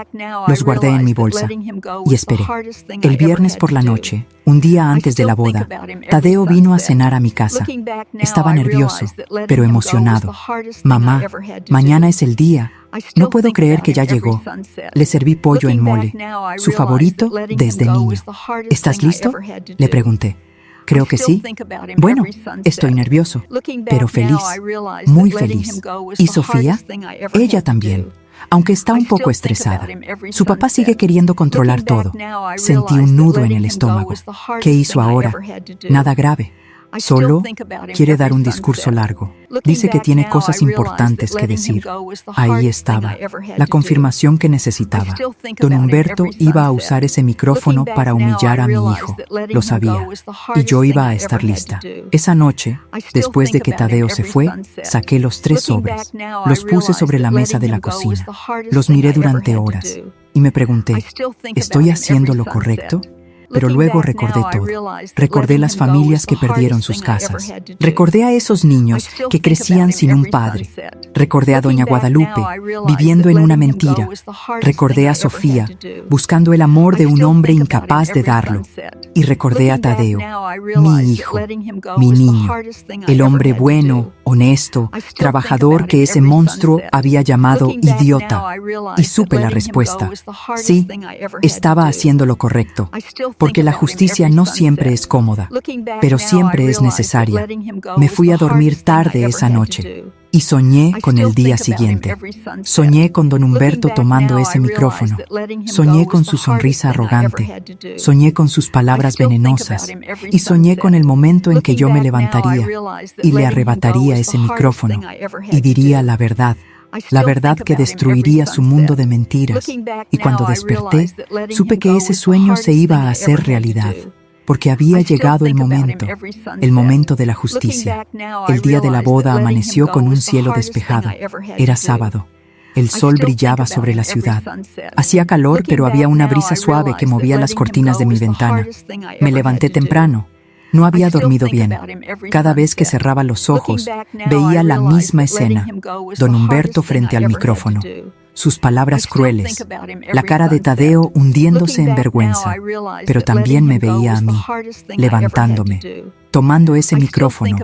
Los guardé en mi bolsa y esperé. El viernes por la noche, un día antes de la boda, Tadeo vino a cenar a mi casa. Estaba nervioso, pero emocionado. Mamá, mañana es el día. No puedo creer que ya llegó. Le serví pollo en mole, su favorito desde niño. ¿Estás listo?, le pregunté. Creo que sí. Bueno, estoy nervioso, pero feliz, muy feliz. ¿Y Sofía? Ella también, aunque está un poco estresada. Su papá sigue queriendo controlar todo. Sentí un nudo en el estómago. ¿Qué hizo ahora? Nada grave. Solo quiere dar un discurso largo. Dice que tiene cosas importantes que decir. Ahí estaba, la confirmación que necesitaba. Don Humberto iba a usar ese micrófono para humillar a mi hijo. Lo sabía. Y yo iba a estar lista. Esa noche, después de que Tadeo se fue, saqué los 3 sobres. Los puse sobre la mesa de la cocina. Los miré durante horas. Y me pregunté, ¿estoy haciendo lo correcto? Pero luego recordé todo. Recordé las familias que perdieron sus casas. Recordé a esos niños que crecían sin un padre. Recordé a doña Guadalupe viviendo en una mentira. Recordé a Sofía buscando el amor de un hombre incapaz de darlo. Y recordé a Tadeo, mi hijo, mi niño, el hombre bueno, honesto, trabajador que ese monstruo había llamado idiota. Y supe la respuesta. Sí, estaba haciendo lo correcto. Porque la justicia no siempre es cómoda, pero siempre es necesaria. Me fui a dormir tarde esa noche Y soñé con el día siguiente. Soñé con don Humberto tomando ese micrófono. Soñé con su sonrisa arrogante. Soñé con sus palabras venenosas. Y soñé con el momento en que yo me levantaría y le arrebataría ese micrófono y diría la verdad que destruiría su mundo de mentiras. Y cuando desperté, supe que ese sueño se iba a hacer realidad, porque había llegado el momento de la justicia. El día de la boda amaneció con un cielo despejado. Era sábado. El sol brillaba sobre la ciudad. Hacía calor, pero había una brisa suave que movía las cortinas de mi ventana. Me levanté temprano. No había dormido bien. Cada vez que cerraba los ojos, veía la misma escena. Don Humberto frente al micrófono. Sus palabras crueles. La cara de Tadeo hundiéndose en vergüenza. Pero también me veía a mí, levantándome, tomando ese micrófono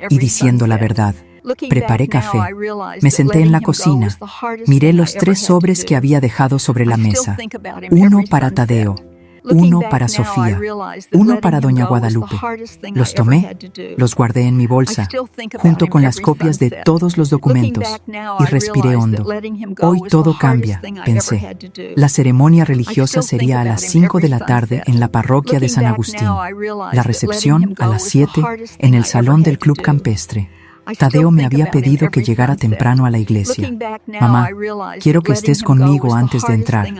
y diciendo la verdad. Preparé café. Me senté en la cocina. Miré los 3 sobres que había dejado sobre la mesa. Uno para Tadeo. Uno para Sofía, uno para doña Guadalupe. Los tomé, los guardé en mi bolsa, junto con las copias de todos los documentos, y respiré hondo. Hoy todo cambia, pensé. La ceremonia religiosa sería a las 5 de la tarde en la parroquia de San Agustín. La recepción a las 7 en el salón del Club Campestre. Tadeo me había pedido que llegara temprano a la iglesia. Mamá, quiero que estés conmigo antes de entrar.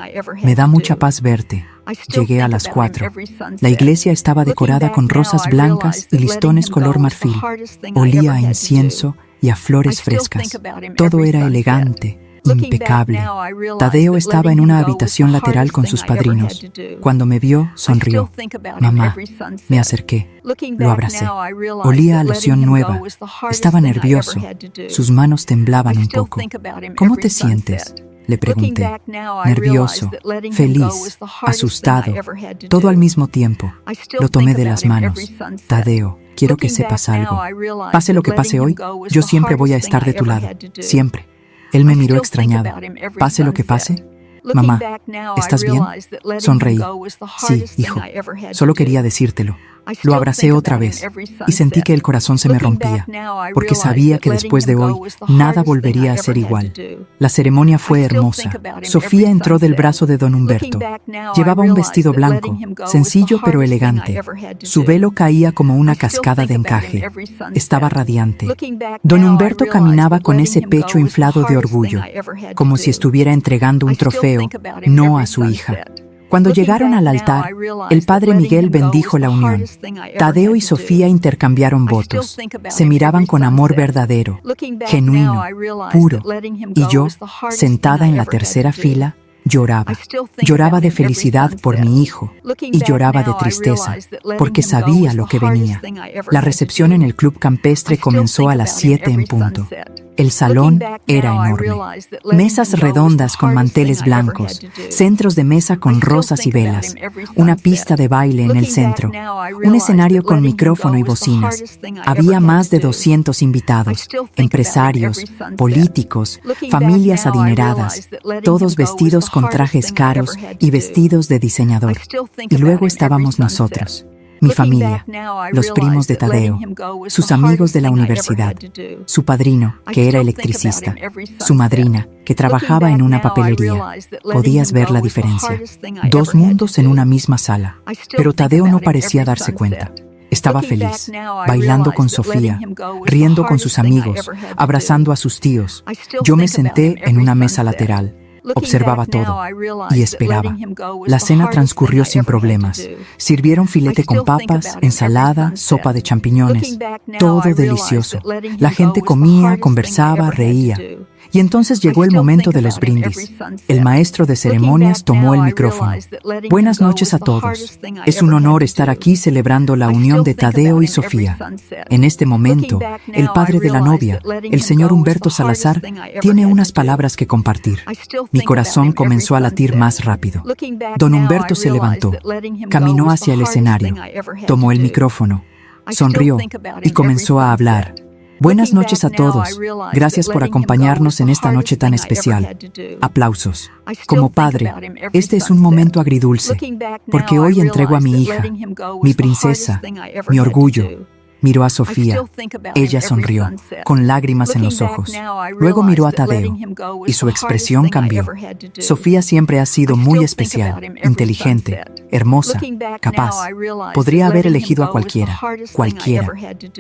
Me da mucha paz verte. Llegué a las 4. La iglesia estaba decorada con rosas blancas y listones color marfil. Olía a incienso y a flores frescas. Todo era elegante, impecable. Tadeo estaba en una habitación lateral con sus padrinos. Cuando me vio, sonrió. Mamá, me acerqué. Lo abracé. Olía a loción nueva. Estaba nervioso. Sus manos temblaban un poco. ¿Cómo te sientes?, le pregunté. Nervioso, feliz, asustado, todo al mismo tiempo. Lo tomé de las manos. Tadeo, quiero que sepas algo. Pase lo que pase hoy, yo siempre voy a estar de tu lado. Siempre. Él me miró extrañado. ¿Pase lo que pase? Mamá, ¿estás bien? Sonreí. Sí, hijo. Solo quería decírtelo. Lo abracé otra vez y sentí que el corazón se me rompía, porque sabía que después de hoy nada volvería a ser igual. La ceremonia fue hermosa. Sofía entró del brazo de don Humberto. Llevaba un vestido blanco, sencillo pero elegante. Su velo caía como una cascada de encaje. Estaba radiante. Don Humberto caminaba con ese pecho inflado de orgullo, como si estuviera entregando un trofeo, no a su hija. Cuando llegaron al altar, el padre Miguel bendijo la unión. Tadeo y Sofía intercambiaron votos. Se miraban con amor verdadero, genuino, puro. Y yo, sentada en la tercera fila, lloraba. Lloraba de felicidad por mi hijo y lloraba de tristeza porque sabía lo que venía. La recepción en el Club Campestre comenzó a las 7 en punto. El salón era enorme. Mesas redondas con manteles blancos, centros de mesa con rosas y velas, una pista de baile en el centro, un escenario con micrófono y bocinas. Había más de 200 invitados, empresarios, políticos, familias adineradas, todos vestidos con trajes caros y vestidos de diseñador. Y luego estábamos nosotros. Mi familia, los primos de Tadeo, sus amigos de la universidad, su padrino, que era electricista, su madrina, que trabajaba en una papelería. Podías ver la diferencia. 2 mundos en una misma sala. Pero Tadeo no parecía darse cuenta. Estaba feliz, bailando con Sofía, riendo con sus amigos, abrazando a sus tíos. Yo me senté en una mesa lateral. Observaba todo y esperaba. La cena transcurrió sin problemas. Sirvieron filete con papas, ensalada, sopa de champiñones. Todo delicioso. La gente comía, conversaba, reía. Y entonces llegó el momento de los brindis. El maestro de ceremonias tomó el micrófono. Buenas noches a todos. Es un honor estar aquí celebrando la unión de Tadeo y Sofía. En este momento, el padre de la novia, el señor Humberto Salazar, tiene unas palabras que compartir. Mi corazón comenzó a latir más rápido. Don Humberto se levantó, caminó hacia el escenario, tomó el micrófono, sonrió y comenzó a hablar. Buenas noches a todos. Gracias por acompañarnos en esta noche tan especial. Aplausos. Como padre, este es un momento agridulce, porque hoy entrego a mi hija, mi princesa, mi orgullo. Miró a Sofía. Ella sonrió, con lágrimas en los ojos. Luego miró a Tadeo, y su expresión cambió. Sofía siempre ha sido muy especial, inteligente, hermosa, capaz. Podría haber elegido a cualquiera.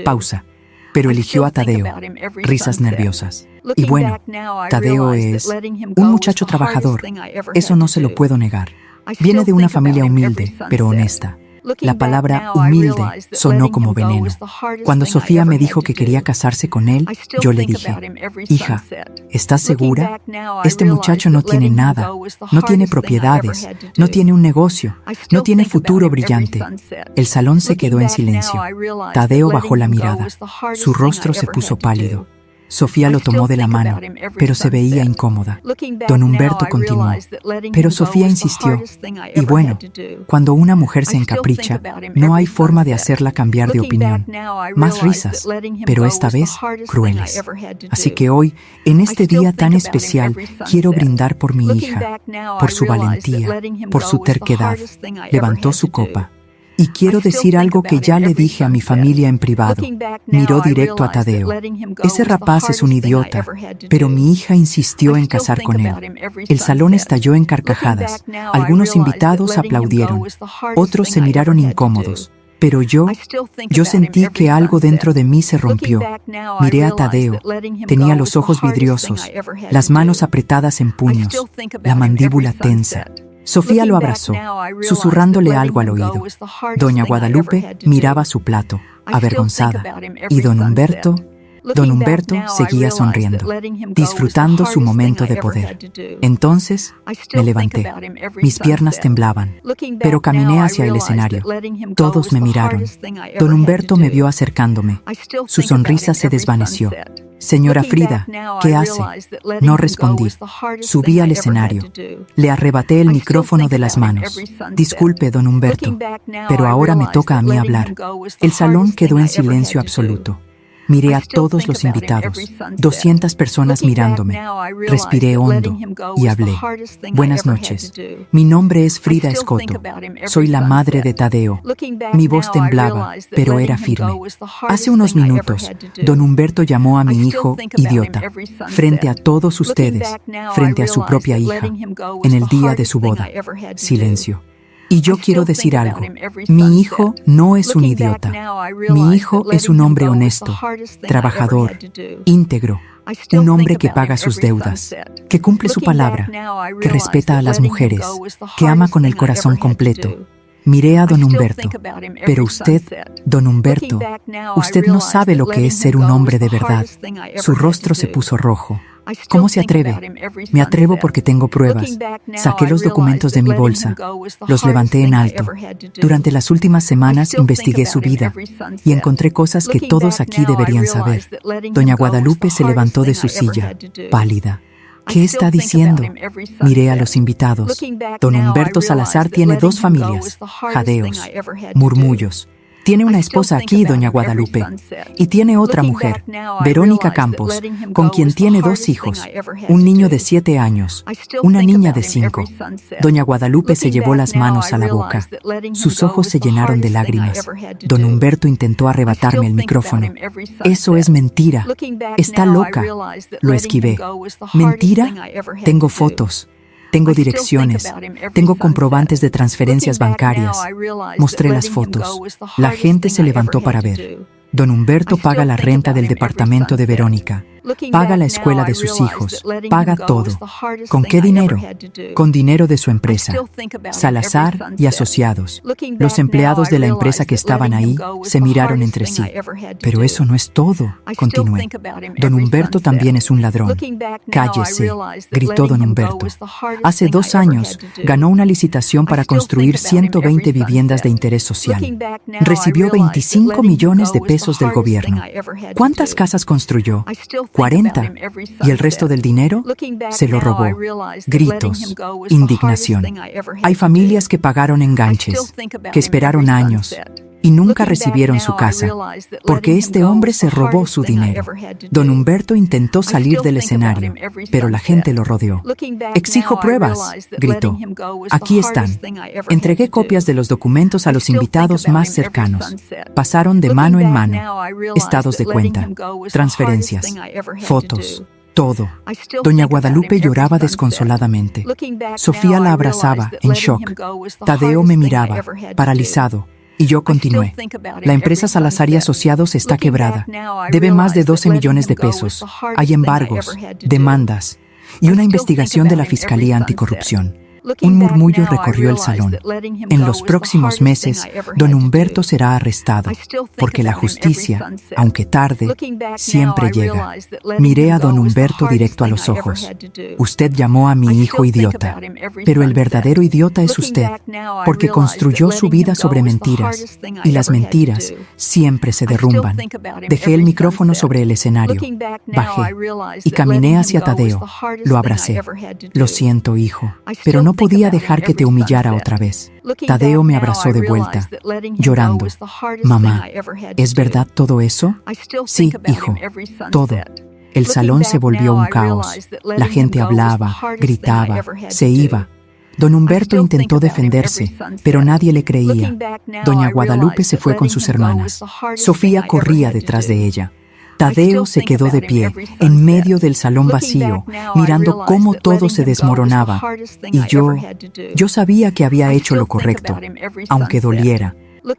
Pausa. Pero eligió a Tadeo. Risas nerviosas. Y bueno, Tadeo es un muchacho trabajador. Eso no se lo puedo negar. Viene de una familia humilde, pero honesta. La palabra humilde sonó como veneno. Cuando Sofía me dijo que quería casarse con él, yo le dije, hija, ¿estás segura? Este muchacho no tiene nada, no tiene propiedades, no tiene un negocio, no tiene futuro brillante. El salón se quedó en silencio. Tadeo bajó la mirada. Su rostro se puso pálido. Sofía lo tomó de la mano, pero se veía incómoda. Don Humberto continuó, pero Sofía insistió. Y bueno, cuando una mujer se encapricha, no hay forma de hacerla cambiar de opinión. Más risas, pero esta vez crueles. Así que hoy, en este día tan especial, quiero brindar por mi hija, por su valentía, por su terquedad. Levantó su copa. Y quiero decir algo que ya le dije a mi familia en privado. Miró directo a Tadeo. Ese rapaz es un idiota, pero mi hija insistió en casar con él. El salón estalló en carcajadas. Algunos invitados aplaudieron. Otros se miraron incómodos. Pero yo sentí que algo dentro de mí se rompió. Miré a Tadeo. Tenía los ojos vidriosos, las manos apretadas en puños, la mandíbula tensa. Sofía lo abrazó, susurrándole algo al oído. Doña Guadalupe miraba su plato, avergonzada, y don Humberto seguía sonriendo, disfrutando su momento de poder. Entonces me levanté. Mis piernas temblaban, pero caminé hacia el escenario. Todos me miraron. Don Humberto me vio acercándome. Su sonrisa se desvaneció. Señora Frida, ¿qué hace? No respondí. Subí al escenario. Le arrebaté el micrófono de las manos. Disculpe, don Humberto, pero ahora me toca a mí hablar. El salón quedó en silencio absoluto. Miré a todos los invitados, 200 personas mirándome. Respiré hondo y hablé. Buenas noches. Mi nombre es Frida Escoto. Soy la madre de Tadeo. Mi voz temblaba, pero era firme. Hace unos minutos, don Humberto llamó a mi hijo idiota, frente a todos ustedes, frente a su propia hija, en el día de su boda. Silencio. Y yo quiero decir algo. Mi hijo no es un idiota. Mi hijo es un hombre honesto, trabajador, íntegro, un hombre que paga sus deudas, que cumple su palabra, que respeta a las mujeres, que ama con el corazón completo. Miré a don Humberto. Pero usted, don Humberto, usted no sabe lo que es ser un hombre de verdad. Su rostro se puso rojo. ¿Cómo se atreve? Me atrevo porque tengo pruebas. Saqué los documentos de mi bolsa. Los levanté en alto. Durante las últimas semanas investigué su vida y encontré cosas que todos aquí deberían saber. Doña Guadalupe se levantó de su silla, pálida. ¿Qué está diciendo? Miré a los invitados. Don Humberto Salazar tiene 2 familias, jadeos, murmullos. Tiene una esposa aquí, doña Guadalupe, y tiene otra mujer, Verónica Campos, con quien tiene 2 hijos, un niño de 7 años, una niña de 5. Doña Guadalupe se llevó las manos a la boca. Sus ojos se llenaron de lágrimas. Don Humberto intentó arrebatarme el micrófono. Eso es mentira. Está loca. Lo esquivé. ¿Mentira? Tengo fotos. Tengo direcciones, tengo comprobantes de transferencias bancarias. Mostré las fotos. La gente se levantó para ver. Don Humberto paga la renta del departamento de Verónica, paga la escuela de sus hijos, paga todo. ¿Con qué dinero? Con dinero de su empresa, Salazar y Asociados. Los empleados de la empresa que estaban ahí se miraron entre sí. Pero eso no es todo, continué. Don Humberto también es un ladrón. Cállese, gritó don Humberto. Hace 2 años ganó una licitación para construir 120 viviendas de interés social. Recibió 25 millones de pesos del gobierno. ¿Cuántas casas construyó? 40. ¿Y el resto del dinero? Se lo robó. Gritos, indignación. Hay familias que pagaron enganches, que esperaron años. y nunca recibieron su casa, porque este hombre se robó su dinero. Don Humberto intentó salir del escenario, pero la gente lo rodeó. «Exijo pruebas», gritó. «Aquí están». Entregué copias de los documentos a los invitados más cercanos. Pasaron de mano en mano. Estados de cuenta, transferencias, fotos. Todo. Doña Guadalupe lloraba desconsoladamente. Sofía la abrazaba, en shock. Tadeo me miraba, paralizado. Y yo continué. La empresa Salazar y Asociados está quebrada. Debe más de 12 millones de pesos. Hay embargos, demandas y una investigación de la Fiscalía Anticorrupción. Un murmullo recorrió el salón. En los próximos meses, don Humberto será arrestado, porque la justicia, aunque tarde, siempre llega. Miré a don Humberto directo a los ojos. Usted llamó a mi hijo idiota, pero el verdadero idiota es usted, porque construyó su vida sobre mentiras, y las mentiras siempre se derrumban. Dejé el micrófono sobre el escenario, bajé y caminé hacia Tadeo. Lo abracé. Lo siento, hijo, pero no podía dejar que te humillara otra vez. Tadeo me abrazó de vuelta, llorando. «Mamá, ¿es verdad todo eso?» «Sí, hijo, todo». El salón se volvió un caos. La gente hablaba, gritaba, se iba. Don Humberto intentó defenderse, pero nadie le creía. Doña Guadalupe se fue con sus hermanas. Sofía corría detrás de ella. Tadeo se quedó de pie, en medio del salón vacío, mirando cómo todo se desmoronaba. Y yo sabía que había hecho lo correcto, aunque doliera.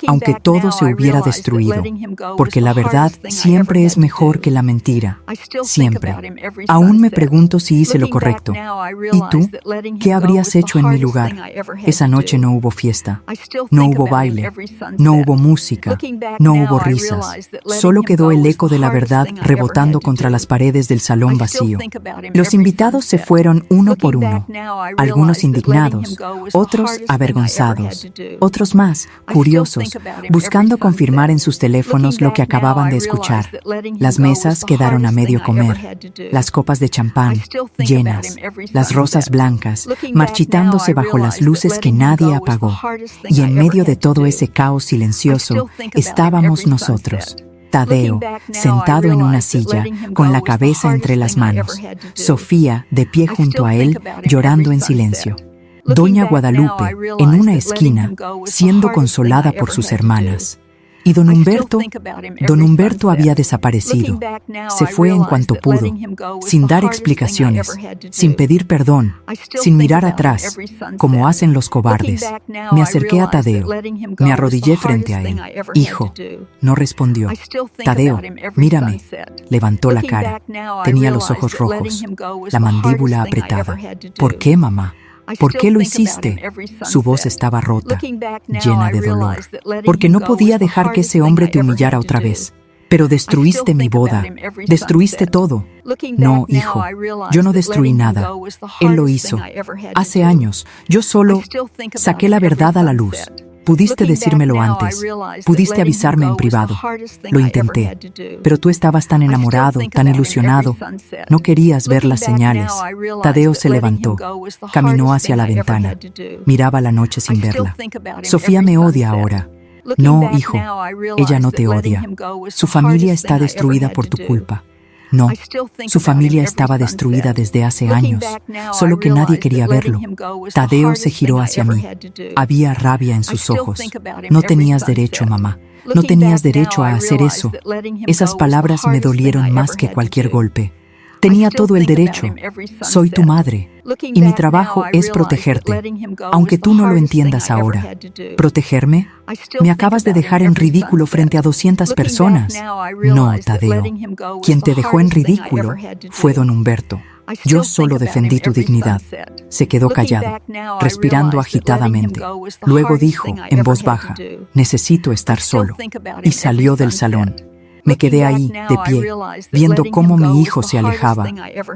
Aunque todo se hubiera destruido, porque la verdad siempre es mejor que la mentira, siempre. Aún me pregunto si hice lo correcto. ¿Y tú? ¿Qué habrías hecho en mi lugar? Esa noche no hubo fiesta, no hubo baile, no hubo música, no hubo risas. Solo quedó el eco de la verdad rebotando contra las paredes del salón vacío. Los invitados se fueron uno por uno, algunos indignados, otros avergonzados, otros más curiosos, buscando confirmar en sus teléfonos lo que acababan de escuchar. Las mesas quedaron a medio comer, las copas de champán llenas, las rosas blancas marchitándose bajo las luces que nadie apagó. Y en medio de todo ese caos silencioso estábamos nosotros. Tadeo, sentado en una silla, con la cabeza entre las manos. Sofía, de pie junto a él, llorando en silencio. Doña Guadalupe, en una esquina, siendo consolada por sus hermanas. Y don Humberto había desaparecido. Se fue en cuanto pudo, sin dar explicaciones, sin pedir perdón, sin mirar atrás, como hacen los cobardes. Me acerqué a Tadeo, me arrodillé frente a él. «Hijo», no respondió. «Tadeo, mírame». Levantó la cara, tenía los ojos rojos, la mandíbula apretada. «¿Por qué, mamá? ¿Por qué lo hiciste?» Su voz estaba rota, llena de dolor, porque no podía dejar que ese hombre te humillara otra vez. «Pero destruiste mi boda, destruiste todo». «No, hijo, yo no destruí nada. Él lo hizo. Hace años, yo solo saqué la verdad a la luz. Pudiste decírmelo antes, pudiste avisarme en privado. Lo intenté, pero tú estabas tan enamorado, tan ilusionado. No querías ver las señales». Tadeo se levantó, caminó hacia la ventana, miraba la noche sin verla. «Sofía me odia ahora». «No, hijo, ella no te odia. Su familia está destruida por tu culpa». «No, su familia estaba destruida desde hace años, solo que nadie quería verlo». Tadeo se giró hacia mí. Había rabia en sus ojos. «No tenías derecho, mamá. No tenías derecho a hacer eso». Esas palabras me dolieron más que cualquier golpe. Tenía todo el derecho. Soy tu madre. Y mi trabajo es protegerte, aunque tú no lo entiendas ahora. ¿Protegerme? Me acabas de dejar en ridículo frente a 200 personas. No, Tadeo. Quien te dejó en ridículo fue don Humberto. Yo solo defendí tu dignidad». Se quedó callado, respirando agitadamente. Luego dijo, en voz baja, «Necesito estar solo». Y salió del salón. Me quedé ahí, de pie, viendo cómo mi hijo se alejaba,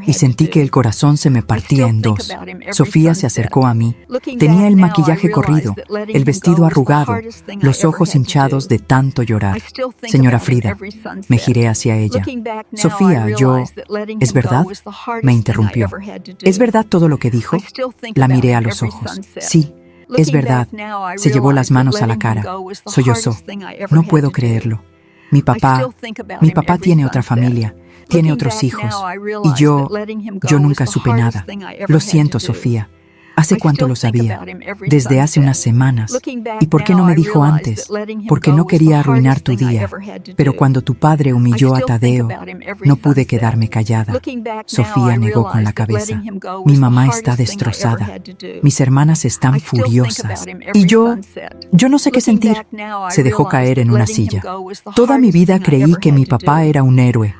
y sentí que el corazón se me partía en dos. Sofía se acercó a mí. Tenía el maquillaje corrido, el vestido arrugado, los ojos hinchados de tanto llorar. «Señora Frida», me giré hacia ella. «Sofía, ¿es verdad?», me interrumpió. «¿Es verdad todo lo que dijo?». La miré a los ojos. «Sí, Es verdad. Se llevó las manos a la cara. Sollozó. No puedo creerlo. Mi papá tiene otra familia, tiene otros hijos. Y yo nunca supe nada. Lo siento, Sofía. ¿Hace cuánto lo sabía? Desde hace unas semanas. ¿Y por qué no me dijo antes? Porque no quería arruinar tu día. Pero cuando tu padre humilló a Tadeo, no pude quedarme callada. Sofía negó con la cabeza. Mi mamá está destrozada. Mis hermanas están furiosas. Y yo no sé qué sentir. Se dejó caer en una silla. Toda mi vida creí que mi papá era un héroe,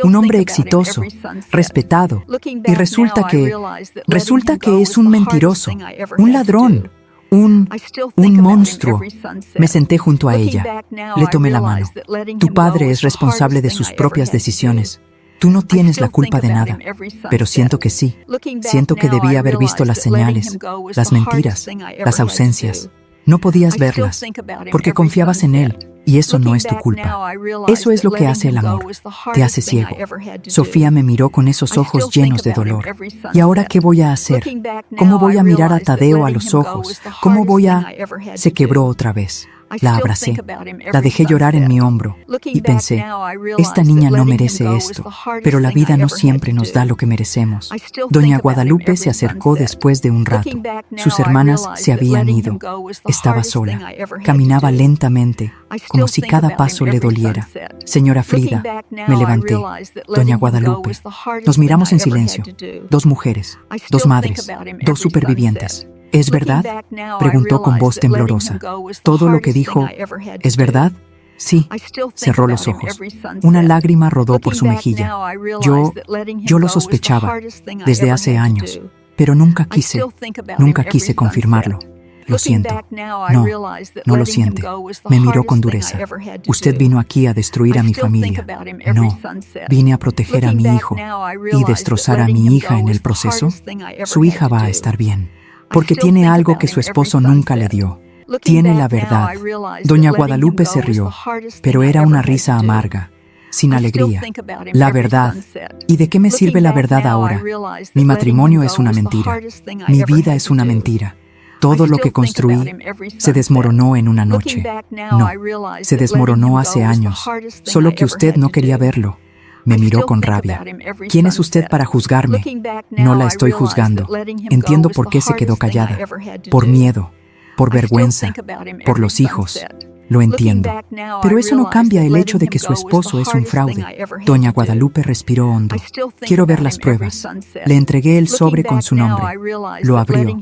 un hombre exitoso, respetado. Y resulta que es un mentiroso. Un ladrón, un monstruo. Me senté junto a ella. Le tomé la mano. Tu padre es responsable de sus propias decisiones. Tú no tienes la culpa de nada, pero siento que sí. Siento que debí haber visto las señales, las mentiras, las ausencias. No podías verlas, porque confiabas en él, y eso no es tu culpa. Eso es lo que hace el amor. Te hace ciego. Sofía me miró con esos ojos llenos de dolor. ¿Y ahora qué voy a hacer? ¿Cómo voy a mirar a Tadeo a los ojos? ¿Cómo voy a...? Se quebró otra vez. La abracé, la dejé llorar en mi hombro y pensé, esta niña no merece esto, pero la vida no siempre nos da lo que merecemos. Doña Guadalupe se acercó después de un rato. Sus hermanas se habían ido. Estaba sola. Caminaba lentamente, como si cada paso le doliera. Señora Frida, me levanté. Doña Guadalupe. Nos miramos en silencio. Dos mujeres, dos madres, dos supervivientes. ¿Es verdad?, preguntó con voz temblorosa. ¿Todo lo que dijo es verdad? Sí. Cerró los ojos. Una lágrima rodó por su mejilla. Yo lo sospechaba desde hace años, pero nunca quise confirmarlo. Lo siento. No lo siente. Me miró con dureza. Usted vino aquí a destruir a mi familia. No. Vine a proteger a mi hijo y destrozar a mi hija en el proceso. Su hija va a estar bien, porque tiene algo que su esposo nunca le dio. Tiene la verdad. Doña Guadalupe se rió, pero era una risa amarga, sin alegría. La verdad. ¿Y de qué me sirve la verdad ahora? Mi matrimonio es una mentira. Mi vida es una mentira. Todo lo que construí se desmoronó en una noche. No, se desmoronó hace años, solo que usted no quería verlo. Me miró con rabia. ¿Quién es usted para juzgarme? No la estoy juzgando. Entiendo por qué se quedó callada. Por miedo, por vergüenza, por los hijos. Lo entiendo. Pero eso no cambia el hecho de que su esposo es un fraude. Doña Guadalupe respiró hondo. Quiero ver las pruebas. Le entregué el sobre con su nombre. Lo abrió.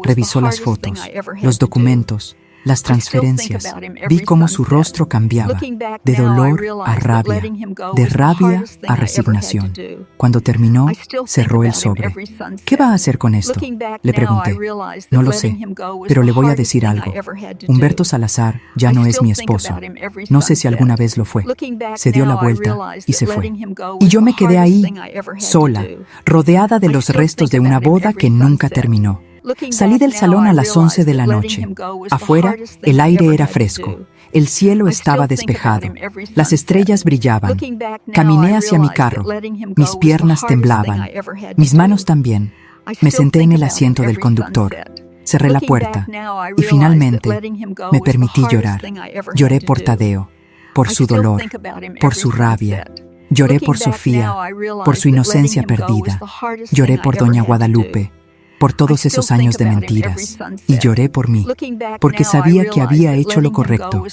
Revisó las fotos, los documentos, las transferencias. Vi cómo su rostro cambiaba, de dolor a rabia, de rabia a resignación. Cuando terminó, cerró el sobre. ¿Qué va a hacer con esto?, le pregunté. No lo sé, pero le voy a decir algo. Humberto Salazar ya no es mi esposo. No sé si alguna vez lo fue. Se dio la vuelta y se fue. Y yo me quedé ahí, sola, rodeada de los restos de una boda que nunca terminó. Salí del salón a las 11 de la noche. Afuera, el aire era fresco. El cielo estaba despejado. Las estrellas brillaban. Caminé hacia mi carro. Mis piernas temblaban. Mis manos también. Me senté en el asiento del conductor. Cerré la puerta. Y finalmente, me permití llorar. Lloré por Tadeo, por su dolor, por su rabia. Lloré por Sofía, por su inocencia perdida. Lloré por Doña Guadalupe, por todos esos años de mentiras, y lloré por mí, porque sabía que había hecho lo correcto,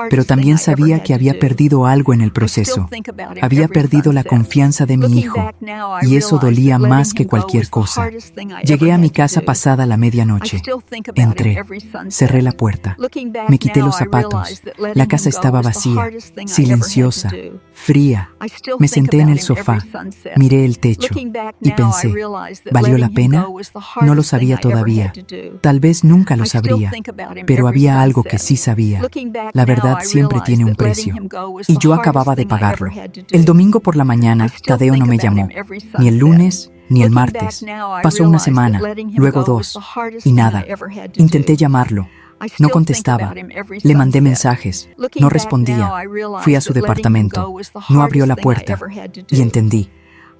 pero también sabía que había perdido algo en el proceso. Había perdido la confianza de mi hijo, y eso dolía más que cualquier cosa. Llegué a mi casa pasada la medianoche. Entré, cerré la puerta, me quité los zapatos. La casa estaba vacía, silenciosa, fría. Me senté en el sofá, miré el techo, y pensé, ¿valió la pena? No lo sabía todavía. Tal vez nunca lo sabría, pero había algo que sí sabía. La verdad siempre tiene un precio, y yo acababa de pagarlo. El domingo por la mañana, Tadeo no me llamó, ni el lunes, ni el martes. Pasó una semana, luego 2, y nada. Intenté llamarlo. No contestaba. Le mandé mensajes. No respondía. Fui a su departamento. No abrió la puerta. Y entendí.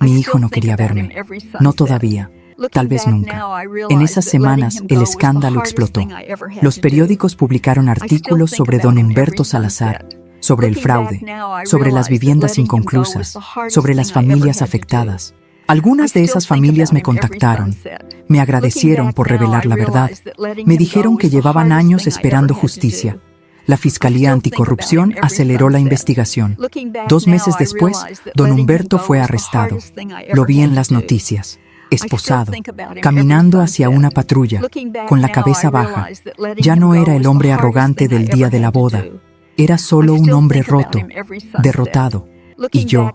Mi hijo no quería verme. No todavía. Tal vez nunca. En esas semanas, el escándalo explotó. Los periódicos publicaron artículos sobre don Humberto Salazar, sobre el fraude, sobre las viviendas inconclusas, sobre las familias afectadas. Algunas de esas familias me contactaron, me agradecieron por revelar la verdad, me dijeron que llevaban años esperando justicia. La Fiscalía Anticorrupción aceleró la investigación. 2 meses después, don Humberto fue arrestado. Lo vi en las noticias, esposado, caminando hacia una patrulla, con la cabeza baja. Ya no era el hombre arrogante del día de la boda. Era solo un hombre roto, derrotado. Y yo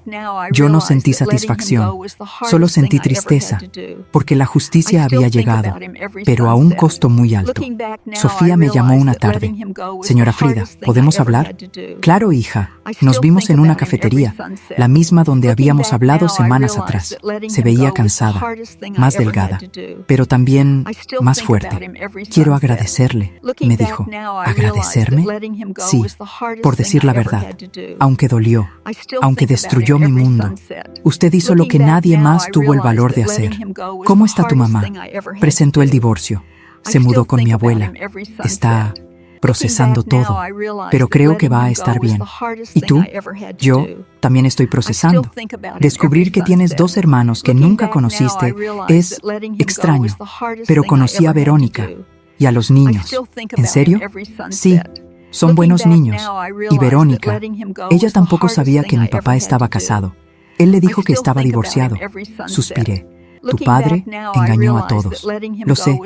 no sentí satisfacción, solo sentí tristeza, porque la justicia había llegado, pero a un costo muy alto. Sofía me llamó una tarde. Señora Frida, ¿podemos hablar? Claro, hija. Nos vimos en una cafetería, la misma donde habíamos hablado semanas atrás. Se veía cansada, más delgada, pero también más fuerte. Quiero agradecerle, me dijo. ¿Agradecerme? Sí, por decir la verdad, aunque dolió, aunque destruyó mi mundo. Usted hizo lo que nadie más tuvo el valor de hacer. ¿Cómo está tu mamá? Presentó el divorcio. Se mudó con mi abuela. Está procesando todo, pero creo que va a estar bien. ¿Y tú? Yo también estoy procesando. Descubrir que tienes 2 hermanos que nunca conociste es extraño, pero conocí a Verónica y a los niños. ¿En serio? Sí. Son buenos niños. Y Verónica, ella tampoco sabía que mi papá estaba casado. Él le dijo que estaba divorciado. Suspiré. Tu padre engañó a todos. Lo sé.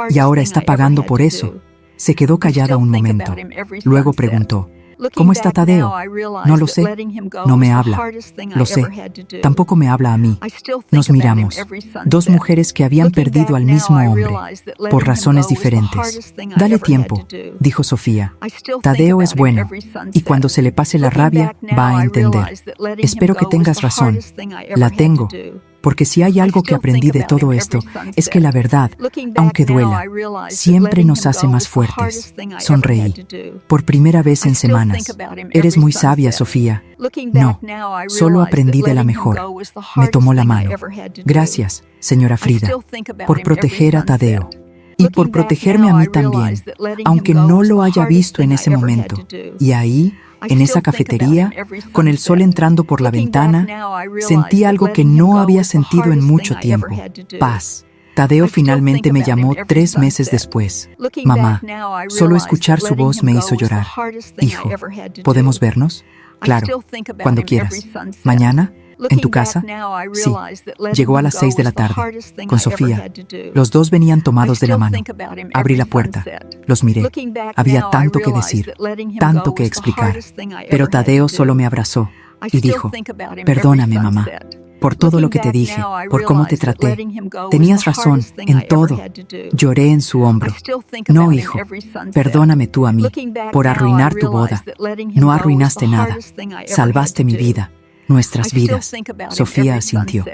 Y ahora está pagando por eso. Se quedó callada un momento. Luego preguntó, ¿cómo está Tadeo? No lo sé. No me habla. Lo sé. Tampoco me habla a mí. Nos miramos. 2 mujeres que habían perdido al mismo hombre, por razones diferentes. Dale tiempo, dijo Sofía. Tadeo es bueno, y cuando se le pase la rabia, va a entender. Espero que tengas razón. La tengo. Porque si hay algo que aprendí de todo esto, es que la verdad, aunque duela, siempre nos hace más fuertes. Sonreí. Por primera vez en semanas. Eres muy sabia, Sofía. No, solo aprendí de la mejor. Me tomó la mano. Gracias, señora Frida, por proteger a Tadeo. Y por protegerme a mí también, aunque no lo haya visto en ese momento. Y ahí, en esa cafetería, con el sol entrando por la ventana, sentí algo que no había sentido en mucho tiempo: paz. Tadeo finalmente me llamó 3 meses después. Mamá, solo escuchar su voz me hizo llorar. Hijo, ¿podemos vernos? Claro, cuando quieras. ¿Mañana? ¿En tu casa? Sí. Llegó a las 6 de la tarde, con Sofía. Los 2 venían tomados de la mano. Abrí la puerta. Los miré. Había tanto que decir, tanto que explicar. Pero Tadeo solo me abrazó y dijo, perdóname, mamá, por todo lo que te dije, por cómo te traté. Tenías razón en todo. Lloré en su hombro. No, hijo, perdóname tú a mí por arruinar tu boda. No arruinaste nada. Salvaste mi vida. Nuestras vidas. Sofía asintió.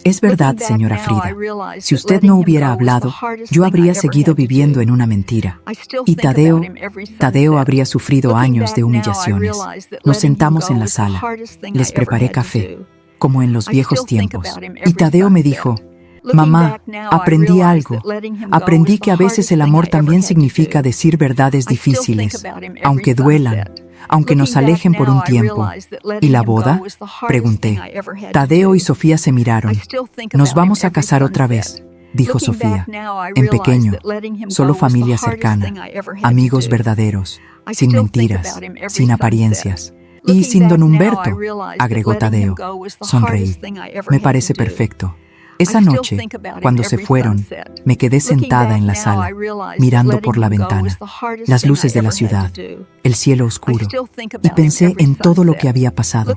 Es verdad, señora Frida. Si usted no hubiera hablado, yo habría seguido viviendo en una mentira. Y Tadeo habría sufrido años de humillaciones. Nos sentamos en la sala. Les preparé café, como en los viejos tiempos. Y Tadeo me dijo, mamá, aprendí algo. Aprendí que a veces el amor también significa decir verdades difíciles, aunque duelan, aunque nos alejen por un tiempo. ¿Y la boda? Pregunté. Tadeo y Sofía se miraron. Nos vamos a casar otra vez, dijo Sofía. En pequeño, solo familia cercana, amigos verdaderos, sin mentiras, sin apariencias. Y sin don Humberto, agregó Tadeo. Sonreí. Me parece perfecto. Esa noche, cuando se fueron, me quedé sentada en la sala, mirando por la ventana, las luces de la ciudad, el cielo oscuro, y pensé en todo lo que había pasado.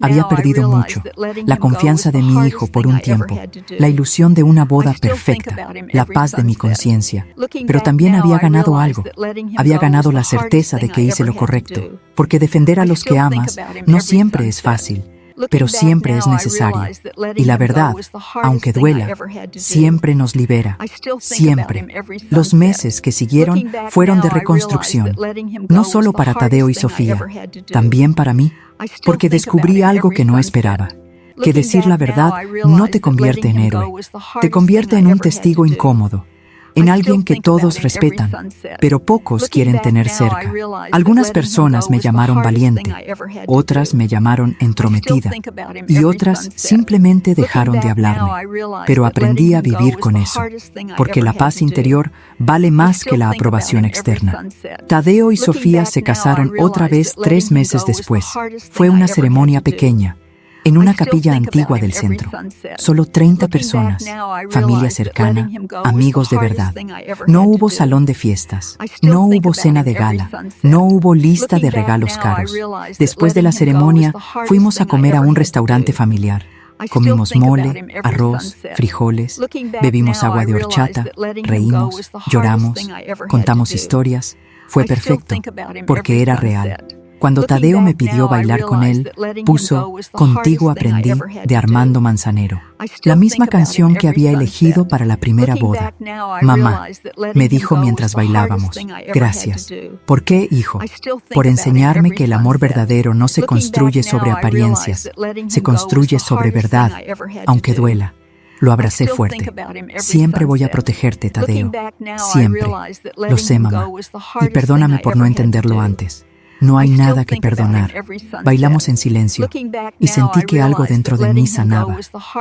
Había perdido mucho, la confianza de mi hijo por un tiempo, la ilusión de una boda perfecta, la paz de mi conciencia, pero también había ganado algo. Había ganado la certeza de que hice lo correcto, porque defender a los que amas no siempre es fácil, pero siempre es necesario. Y la verdad, aunque duela, siempre nos libera. Siempre. Los meses que siguieron fueron de reconstrucción, no solo para Tadeo y Sofía, también para mí, porque descubrí algo que no esperaba. que decir la verdad no te convierte en héroe, te convierte en un testigo incómodo, en alguien que todos respetan, pero pocos quieren tener cerca. Algunas personas me llamaron valiente, otras me llamaron entrometida, y otras simplemente dejaron de hablarme. Pero aprendí a vivir con eso, porque la paz interior vale más que la aprobación externa. Tadeo y Sofía se casaron otra vez 3 meses después. Fue una ceremonia pequeña, en una capilla antigua del centro. Solo 30 personas, familia cercana, amigos de verdad. No hubo salón de fiestas, no hubo cena de gala, no hubo lista de regalos caros. Después de la ceremonia, fuimos a comer a un restaurante familiar. Comimos mole, arroz, frijoles, bebimos agua de horchata, reímos, lloramos, contamos historias. Fue perfecto, porque era real. Cuando Tadeo me pidió bailar con él, puso Contigo aprendí de Armando Manzanero, la misma canción que había elegido para la primera boda. Mamá, me dijo mientras bailábamos, gracias. ¿Por qué, hijo? Por enseñarme que el amor verdadero no se construye sobre apariencias, se construye sobre verdad, aunque duela. Lo abracé fuerte. Siempre voy a protegerte, Tadeo. Siempre. Lo sé, mamá. Y perdóname por no entenderlo antes. No hay nada que perdonar. Bailamos en silencio y sentí que algo dentro de mí sanaba,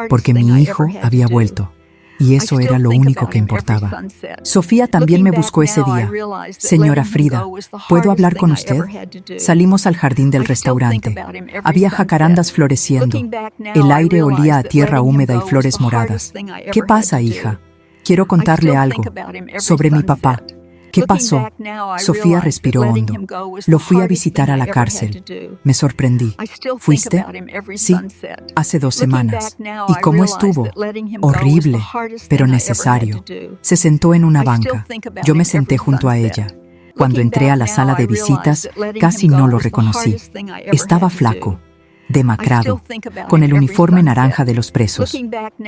porque mi hijo había vuelto. Y eso era lo único que importaba. Sofía también me buscó ese día. Señora Frida, ¿puedo hablar con usted? Salimos al jardín del restaurante. Había jacarandas floreciendo. El aire olía a tierra húmeda y flores moradas. ¿Qué pasa, hija? Quiero contarle algo sobre mi papá. ¿Qué pasó? Sofía respiró hondo. Lo fui a visitar a la cárcel. Me sorprendí. ¿Fuiste? Sí, hace 2 semanas. ¿Y cómo estuvo? Horrible, pero necesario. Se sentó en una banca. Yo me senté junto a ella. Cuando entré a la sala de visitas, casi no lo reconocí. Estaba flaco, demacrado, con el uniforme naranja de los presos.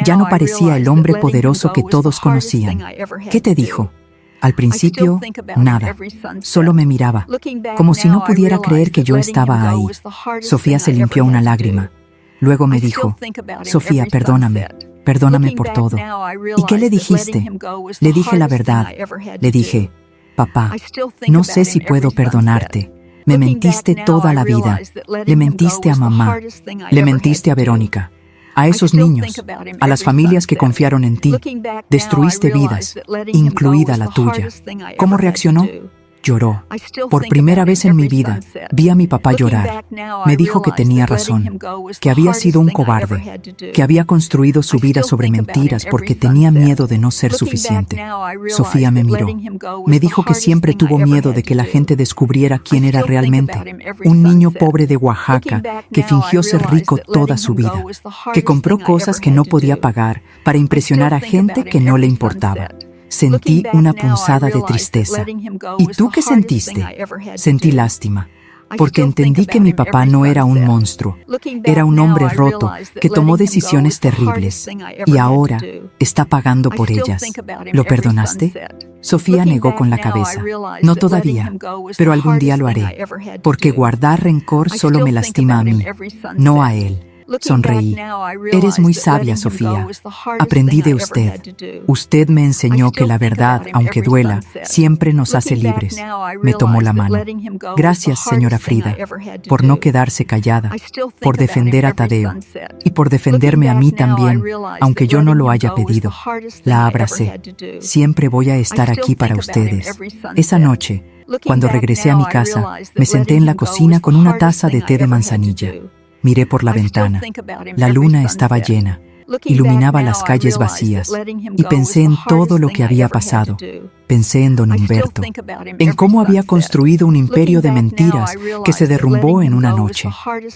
Ya no parecía el hombre poderoso que todos conocían. ¿Qué te dijo? Al principio, nada. Solo me miraba, como si no pudiera creer que yo estaba ahí. Sofía se limpió una lágrima. Luego me dijo, Sofía, perdóname por todo. ¿Y qué le dijiste? Le dije la verdad. Le dije, papá, no sé si puedo perdonarte. Me mentiste toda la vida. Le mentiste a mamá. Le mentiste a Verónica. A esos niños, a las familias que confiaron en ti, destruiste vidas, incluida la tuya. ¿Cómo reaccionó? Lloró. Por primera vez en mi vida, vi a mi papá llorar. Me dijo que tenía razón, que había sido un cobarde, que había construido su vida sobre mentiras porque tenía miedo de no ser suficiente. Sofía me miró. Me dijo que siempre tuvo miedo de que la gente descubriera quién era realmente. Un niño pobre de Oaxaca que fingió ser rico toda su vida, que compró cosas que no podía pagar para impresionar a gente que no le importaba. Sentí una punzada de tristeza. ¿Y tú qué sentiste? Sentí lástima, porque entendí que mi papá no era un monstruo, era un hombre roto que tomó decisiones terribles y ahora está pagando por ellas. ¿Lo perdonaste? Sofía negó con la cabeza. No todavía, pero algún día lo haré, porque guardar rencor solo me lastima a mí, no a él. Sonreí. Eres muy sabia, Sofía. Aprendí de usted. Usted me enseñó que la verdad, aunque duela, siempre nos hace libres. Me tomó la mano. Gracias, señora Frida, por no quedarse callada, por defender a Tadeo y por defenderme a mí también, aunque yo no lo haya pedido. La abracé. Siempre voy a estar aquí para ustedes. Esa noche, cuando regresé a mi casa, me senté en la cocina con una taza de té de manzanilla. Miré por la ventana. La luna estaba llena, iluminaba las calles vacías, y pensé en todo lo que había pasado. Pensé en don Humberto, en cómo había construido un imperio de mentiras que se derrumbó en una noche.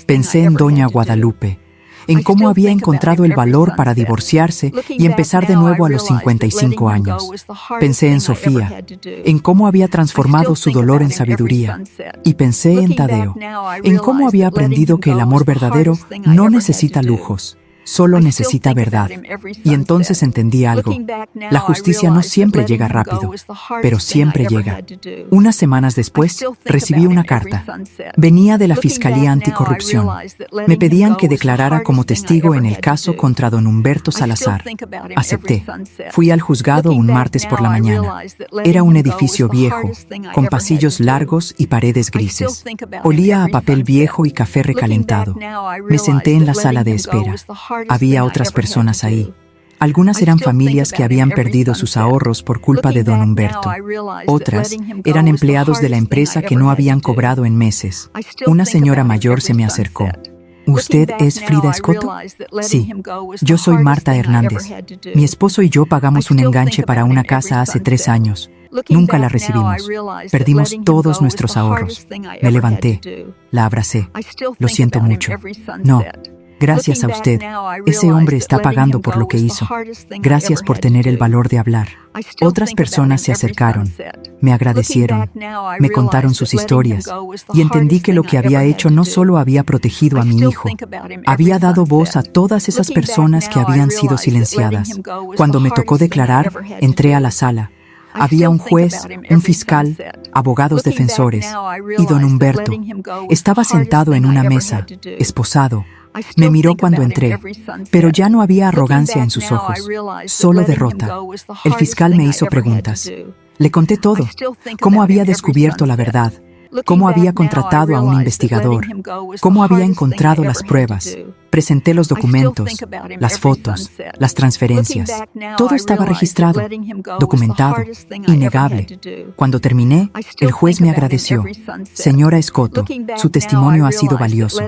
Pensé en doña Guadalupe, en cómo había encontrado el valor para divorciarse y empezar de nuevo a los 55 años. Pensé en Sofía, en cómo había transformado su dolor en sabiduría. Y pensé en Tadeo, en cómo había aprendido que el amor verdadero no necesita lujos, solo necesita verdad. Y entonces entendí algo. La justicia no siempre llega rápido, pero siempre llega. Unas semanas después, recibí una carta. Venía de la Fiscalía Anticorrupción. Me pedían que declarara como testigo en el caso contra don Humberto Salazar. Acepté. Fui al juzgado un martes por la mañana. Era un edificio viejo, con pasillos largos y paredes grises. Olía a papel viejo y café recalentado. Me senté en la sala de espera. Había otras personas ahí. Algunas eran familias que habían perdido sus ahorros por culpa de don Humberto. Otras eran empleados de la empresa que no habían cobrado en meses. Una señora mayor se me acercó. ¿Usted es Frida Escoto? Sí. Yo soy Marta Hernández. Mi esposo y yo pagamos un enganche para una casa hace 3 años. Nunca la recibimos. Perdimos todos nuestros ahorros. Me levanté. La abracé. Lo siento mucho. No. Gracias a usted. Ese hombre está pagando por lo que hizo. Gracias por tener el valor de hablar. Otras personas se acercaron, me agradecieron, me contaron sus historias y entendí que lo que había hecho no solo había protegido a mi hijo, había dado voz a todas esas personas que habían sido silenciadas. Cuando me tocó declarar, entré a la sala. Había un juez, un fiscal, abogados defensores y don Humberto. Estaba sentado en una mesa, esposado. Me miró cuando entré, pero ya no había arrogancia en sus ojos, solo derrota. El fiscal me hizo preguntas. Le conté todo, cómo había descubierto la verdad, cómo había contratado a un investigador, cómo había encontrado las pruebas. Presenté los documentos, las fotos, las transferencias. Todo estaba registrado, documentado, innegable. Cuando terminé, el juez me agradeció. Señora Escoto, su testimonio ha sido valioso.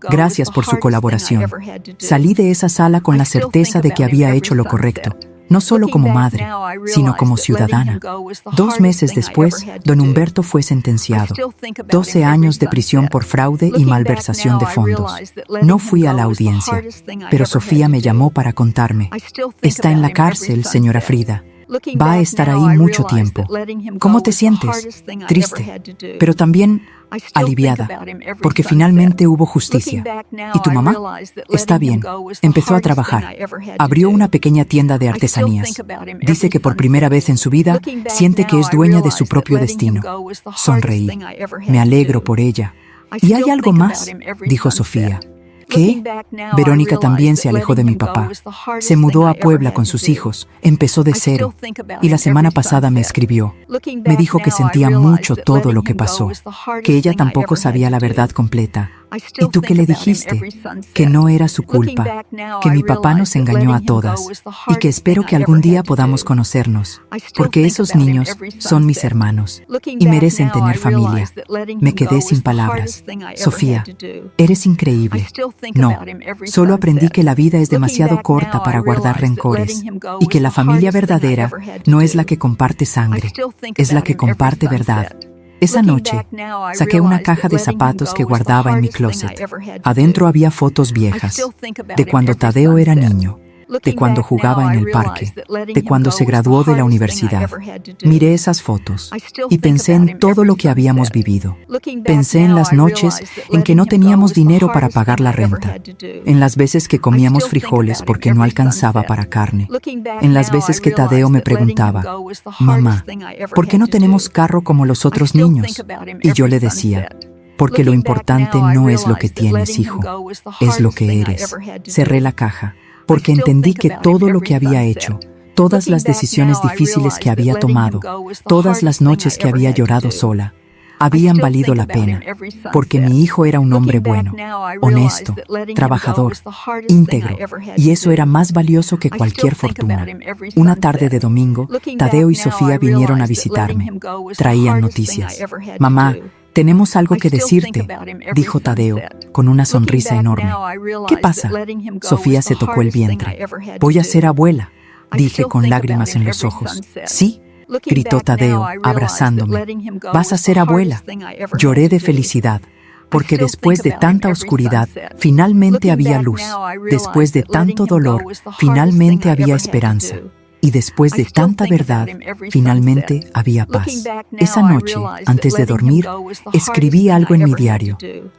Gracias por su colaboración. Salí de esa sala con la certeza de que había hecho lo correcto. No solo como madre, sino como ciudadana. 2 meses después, don Humberto fue sentenciado. 12 años de prisión por fraude y malversación de fondos. No fui a la audiencia, pero Sofía me llamó para contarme. Está en la cárcel, señora Frida. Va a estar ahí mucho tiempo. ¿Cómo te sientes? Triste, pero también aliviada, porque finalmente hubo justicia. ¿Y tu mamá? Está bien. Empezó a trabajar. Abrió una pequeña tienda de artesanías. Dice que por primera vez en su vida siente que es dueña de su propio destino. Sonreí. Me alegro por ella. ¿Y hay algo más?, dijo Sofía. ¿Qué? Verónica también se alejó de mi papá. Se mudó a Puebla con sus hijos, empezó de cero. Y la semana pasada me escribió. Me dijo que sentía mucho todo lo que pasó, que ella tampoco sabía la verdad completa. ¿Y tú qué le dijiste? Que no era su culpa, que mi papá nos engañó a todas y que espero que algún día podamos conocernos, porque esos niños son mis hermanos y merecen tener familia. Me quedé sin palabras. Sofía, eres increíble. No, solo aprendí que la vida es demasiado corta para guardar rencores y que la familia verdadera no es la que comparte sangre, es la que comparte verdad. Esa noche, saqué una caja de zapatos que guardaba en mi closet. Adentro había fotos viejas, de cuando Tadeo era niño, de cuando jugaba en el parque, de cuando se graduó de la universidad. Miré esas fotos y pensé en todo lo que habíamos vivido. Pensé en las noches en que no teníamos dinero para pagar la renta, en las veces que comíamos frijoles porque no alcanzaba para carne, en las veces que Tadeo me preguntaba, mamá, ¿por qué no tenemos carro como los otros niños? Y yo le decía, porque lo importante no es lo que tienes, hijo, es lo que eres. Cerré la caja, porque entendí que todo lo que había hecho, todas las decisiones difíciles que había tomado, todas las noches que había llorado sola, habían valido la pena, porque mi hijo era un hombre bueno, honesto, trabajador, íntegro, y eso era más valioso que cualquier fortuna. Una tarde de domingo, Tadeo y Sofía vinieron a visitarme. Traían noticias. Mamá, tenemos algo que decirte, dijo Tadeo, con una sonrisa enorme. ¿Qué pasa? Sofía se tocó el vientre. Voy a ser abuela, dije con lágrimas en los ojos. Sí, gritó Tadeo, abrazándome. Vas a ser abuela. Lloré de felicidad, porque después de tanta oscuridad, finalmente había luz. Después de tanto dolor, finalmente había esperanza. Y después de tanta verdad, finalmente había paz. Esa noche, antes de dormir, escribí algo en mi diario,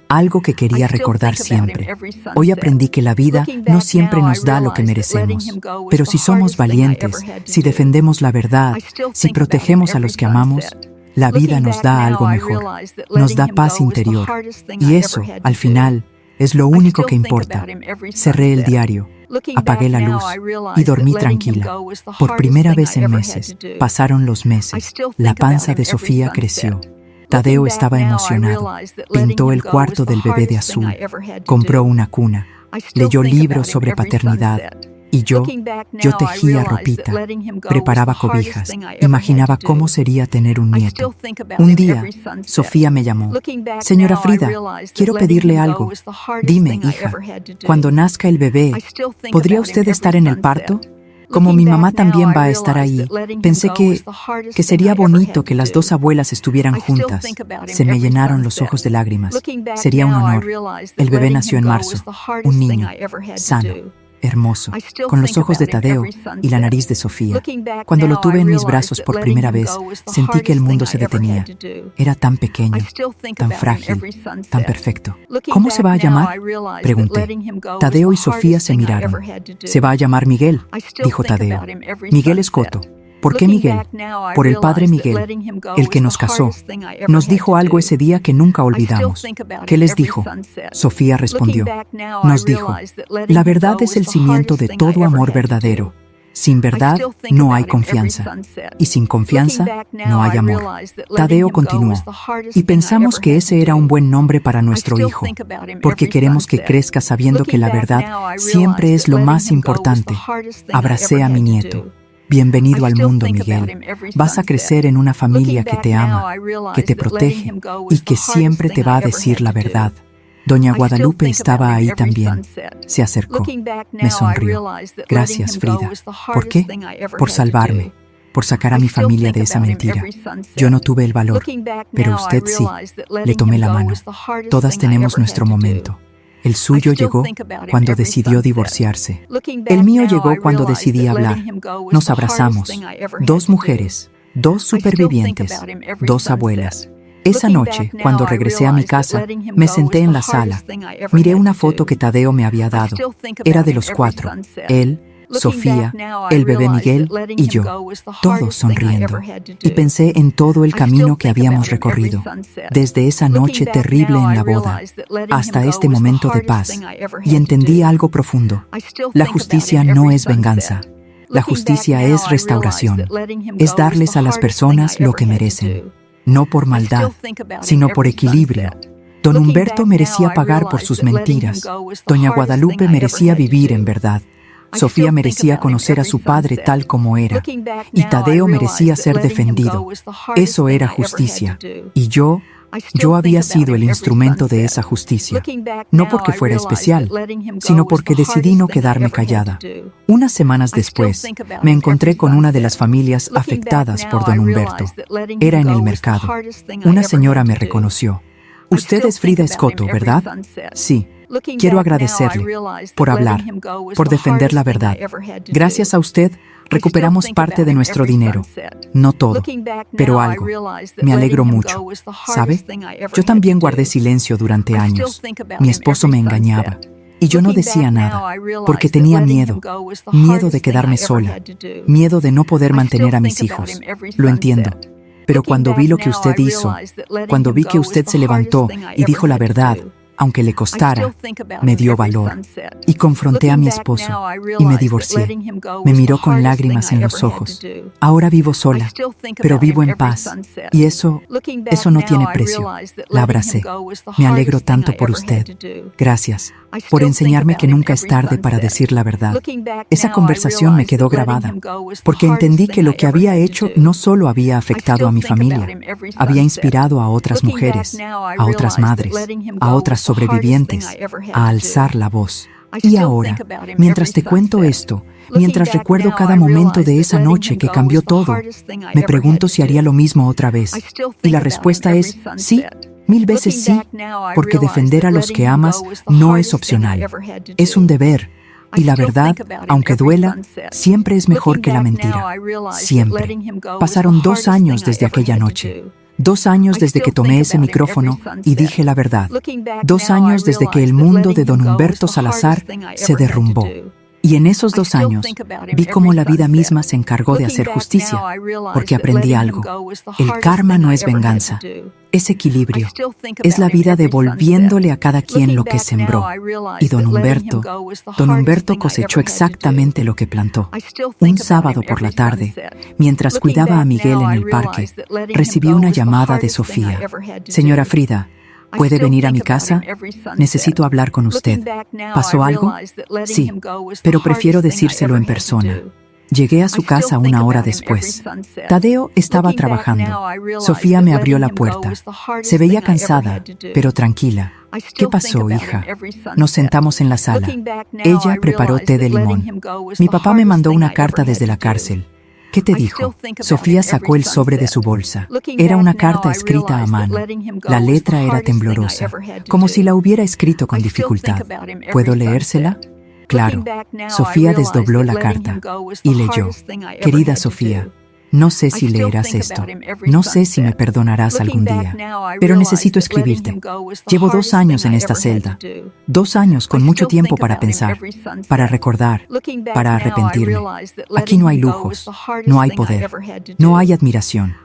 algo que quería recordar siempre. Hoy aprendí que la vida no siempre nos da lo que merecemos, pero si somos valientes, si defendemos la verdad, si protegemos a los que amamos, la vida nos da algo mejor, nos da paz interior. Y eso, al final, es lo único que importa. Cerré el diario, apagué la luz y dormí tranquila. Por primera vez en meses, pasaron los meses, la panza de Sofía creció. Tadeo estaba emocionado, pintó el cuarto del bebé de azul, compró una cuna, leyó libros sobre paternidad. Y yo tejía ropita, preparaba cobijas, imaginaba cómo sería tener un nieto. Un día, Sofía me llamó. Señora Frida, quiero pedirle algo. Dime, hija, cuando nazca el bebé, ¿podría usted estar en el parto? Como mi mamá también va a estar ahí, pensé que sería bonito que las dos abuelas estuvieran juntas. Se me llenaron los ojos de lágrimas. Sería un honor. El bebé nació en marzo, un niño, sano, hermoso, con los ojos de Tadeo y la nariz de Sofía. Cuando lo tuve en mis brazos por primera vez, sentí que el mundo se detenía. Era tan pequeño, tan frágil, tan perfecto. ¿Cómo se va a llamar?, pregunté. Tadeo y Sofía se miraron. Se va a llamar Miguel, dijo Tadeo. Miguel Escoto. ¿Por qué Miguel? Por el padre Miguel, el que nos casó. Nos dijo algo ese día que nunca olvidamos. ¿Qué les dijo? Sofía respondió. Nos dijo, la verdad es el cimiento de todo amor verdadero. Sin verdad no hay confianza. Y sin confianza no hay amor. Tadeo continuó. Y pensamos que ese era un buen nombre para nuestro hijo, porque queremos que crezca sabiendo que la verdad siempre es lo más importante. Abracé a mi nieto. Bienvenido al mundo, Miguel. Vas a crecer en una familia que te ama, que te protege y que siempre te va a decir la verdad. Doña Guadalupe estaba ahí también. Se acercó, me sonrió. Gracias, Frida. ¿Por qué? Por salvarme, por sacar a mi familia de esa mentira. Yo no tuve el valor, pero usted sí. Le tomé la mano. Todas tenemos nuestro momento. El suyo llegó cuando decidió divorciarse. El mío llegó cuando decidí hablar. Nos abrazamos. Dos mujeres, dos supervivientes, dos abuelas. Esa noche, cuando regresé a mi casa, me senté en la sala. Miré una foto que Tadeo me había dado. Era de los cuatro. Él, Sofía, el bebé Miguel y yo, todos sonriendo. Y pensé en todo el camino que habíamos recorrido, desde esa noche terrible en la boda hasta este momento de paz, y entendí algo profundo. La justicia no es venganza. La justicia es restauración. Es darles a las personas lo que merecen, no por maldad, sino por equilibrio. Don Humberto merecía pagar por sus mentiras. Doña Guadalupe merecía vivir en verdad. Sofía merecía conocer a su padre tal como era, y Tadeo merecía ser defendido. Eso era justicia, y yo había sido el instrumento de esa justicia, no porque fuera especial, sino porque decidí no quedarme callada. Unas semanas después, me encontré con una de las familias afectadas por don Humberto. Era en el mercado. Una señora me reconoció. Usted es Frida Escoto, ¿verdad? Sí. Quiero agradecerle por hablar, por defender la verdad. Gracias a usted, recuperamos parte de nuestro dinero. No todo, pero algo. Me alegro mucho. ¿Sabe? Yo también guardé silencio durante años. Mi esposo me engañaba. Y yo no decía nada, porque tenía miedo. Miedo de quedarme sola. Miedo de no poder mantener a mis hijos. Lo entiendo. Pero cuando vi lo que usted hizo, cuando vi que usted se levantó y dijo la verdad, aunque le costara, me dio valor. Y confronté a mi esposo y me divorcié. Me miró con lágrimas en los ojos. Ahora vivo sola, pero vivo en paz. Y eso no tiene precio. La abracé. Me alegro tanto por usted. Gracias por enseñarme que nunca es tarde para decir la verdad. Esa conversación me quedó grabada, porque entendí que lo que había hecho no solo había afectado a mi familia, había inspirado a otras mujeres, a otras madres, a otras sobrevivientes, a alzar la voz. Y ahora, mientras te cuento esto, mientras recuerdo cada momento de esa noche que cambió todo, me pregunto si haría lo mismo otra vez. Y la respuesta es sí. 1000 veces sí, porque defender a los que amas no es opcional, es un deber. Y la verdad, aunque duela, siempre es mejor que la mentira. Siempre. Pasaron 2 años desde aquella noche. 2 años desde que tomé ese micrófono y dije la verdad. 2 años desde que el mundo de don Humberto Salazar se derrumbó. Y en esos 2 años vi cómo la vida misma se encargó de hacer justicia, porque aprendí algo. El karma no es venganza, es equilibrio. Es la vida devolviéndole a cada quien lo que sembró. Y don Humberto cosechó exactamente lo que plantó. Un sábado por la tarde, mientras cuidaba a Miguel en el parque, recibí una llamada de Sofía. Señora Frida, ¿puede venir a mi casa? Necesito hablar con usted. ¿Pasó algo? Sí, pero prefiero decírselo en persona. Llegué a su casa 1 hora después. Tadeo estaba trabajando. Sofía me abrió la puerta. Se veía cansada, pero tranquila. ¿Qué pasó, hija? Nos sentamos en la sala. Ella preparó té de limón. Mi papá me mandó una carta desde la cárcel. ¿Qué te dijo? Sofía sacó el sobre de su bolsa. Era una carta escrita a mano. La letra era temblorosa, como si la hubiera escrito con dificultad. ¿Puedo leérsela? Claro. Sofía desdobló la carta y leyó. Querida Sofía, no sé si leerás esto. No sé si me perdonarás algún día. Pero necesito escribirte. Llevo 2 años en esta celda. 2 años con mucho tiempo para pensar, para recordar, para arrepentirme. Aquí no hay lujos, no hay poder, no hay admiración,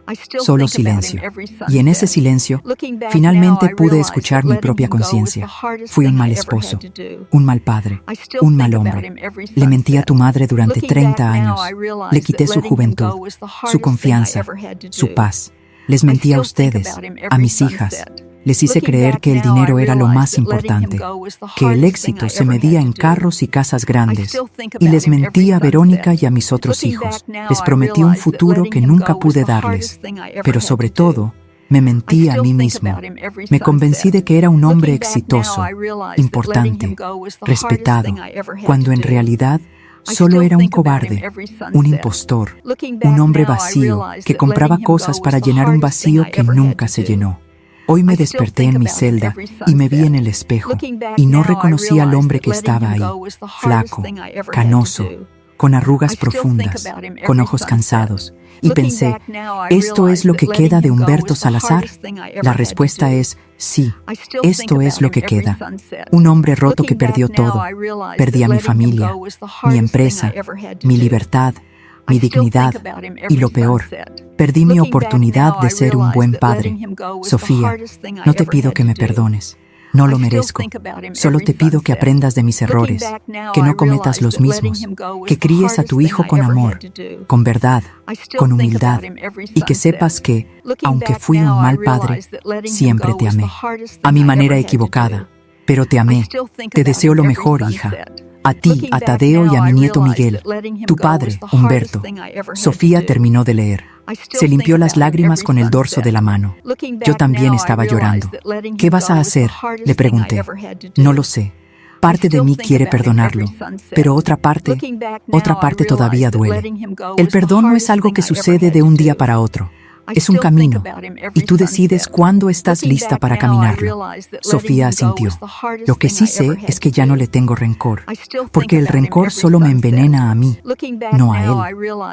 solo silencio. Y en ese silencio, finalmente pude escuchar mi propia conciencia. Fui un mal esposo, un mal padre, un mal hombre. Le mentí a tu madre durante 30 años. Le quité su juventud, su confianza, su paz. Les mentí a ustedes, a mis hijas. Les hice creer que el dinero era lo más importante, que el éxito se medía en carros y casas grandes. Y les mentí a Verónica y a mis otros hijos. Les prometí un futuro que nunca pude darles. Pero sobre todo, me mentí a mí mismo. Me convencí de que era un hombre exitoso, importante, respetado, cuando en realidad solo era un cobarde, un impostor, un hombre vacío que compraba cosas para llenar un vacío que nunca se llenó. Hoy me desperté en mi celda y me vi en el espejo y no reconocí al hombre que estaba ahí, flaco, canoso, con arrugas profundas, con ojos cansados. Y pensé, ¿esto es lo que queda de Humberto Salazar? La respuesta es sí, esto es lo que queda. Un hombre roto que perdió todo. Perdí a mi familia, mi empresa, mi libertad, mi dignidad y lo peor, perdí mi oportunidad de ser un buen padre. Sofía, no te pido que me perdones. No lo merezco. Solo te pido que aprendas de mis errores, que no cometas los mismos, que críes a tu hijo con amor, con verdad, con humildad, y que sepas que, aunque fui un mal padre, siempre te amé. A mi manera equivocada, pero te amé. Te deseo lo mejor, hija. A ti, a Tadeo y a mi nieto Miguel, tu padre, Humberto. Sofía terminó de leer. Se limpió las lágrimas con el dorso de la mano. Yo también estaba llorando. ¿Qué vas a hacer?, le pregunté. No lo sé. Parte de mí quiere perdonarlo, pero otra parte todavía duele. El perdón no es algo que sucede de un día para otro. Es un camino, y tú decides cuándo estás lista para caminarlo. Sofía asintió. Lo que sí sé es que ya no le tengo rencor, porque el rencor solo me envenena a mí, no a él.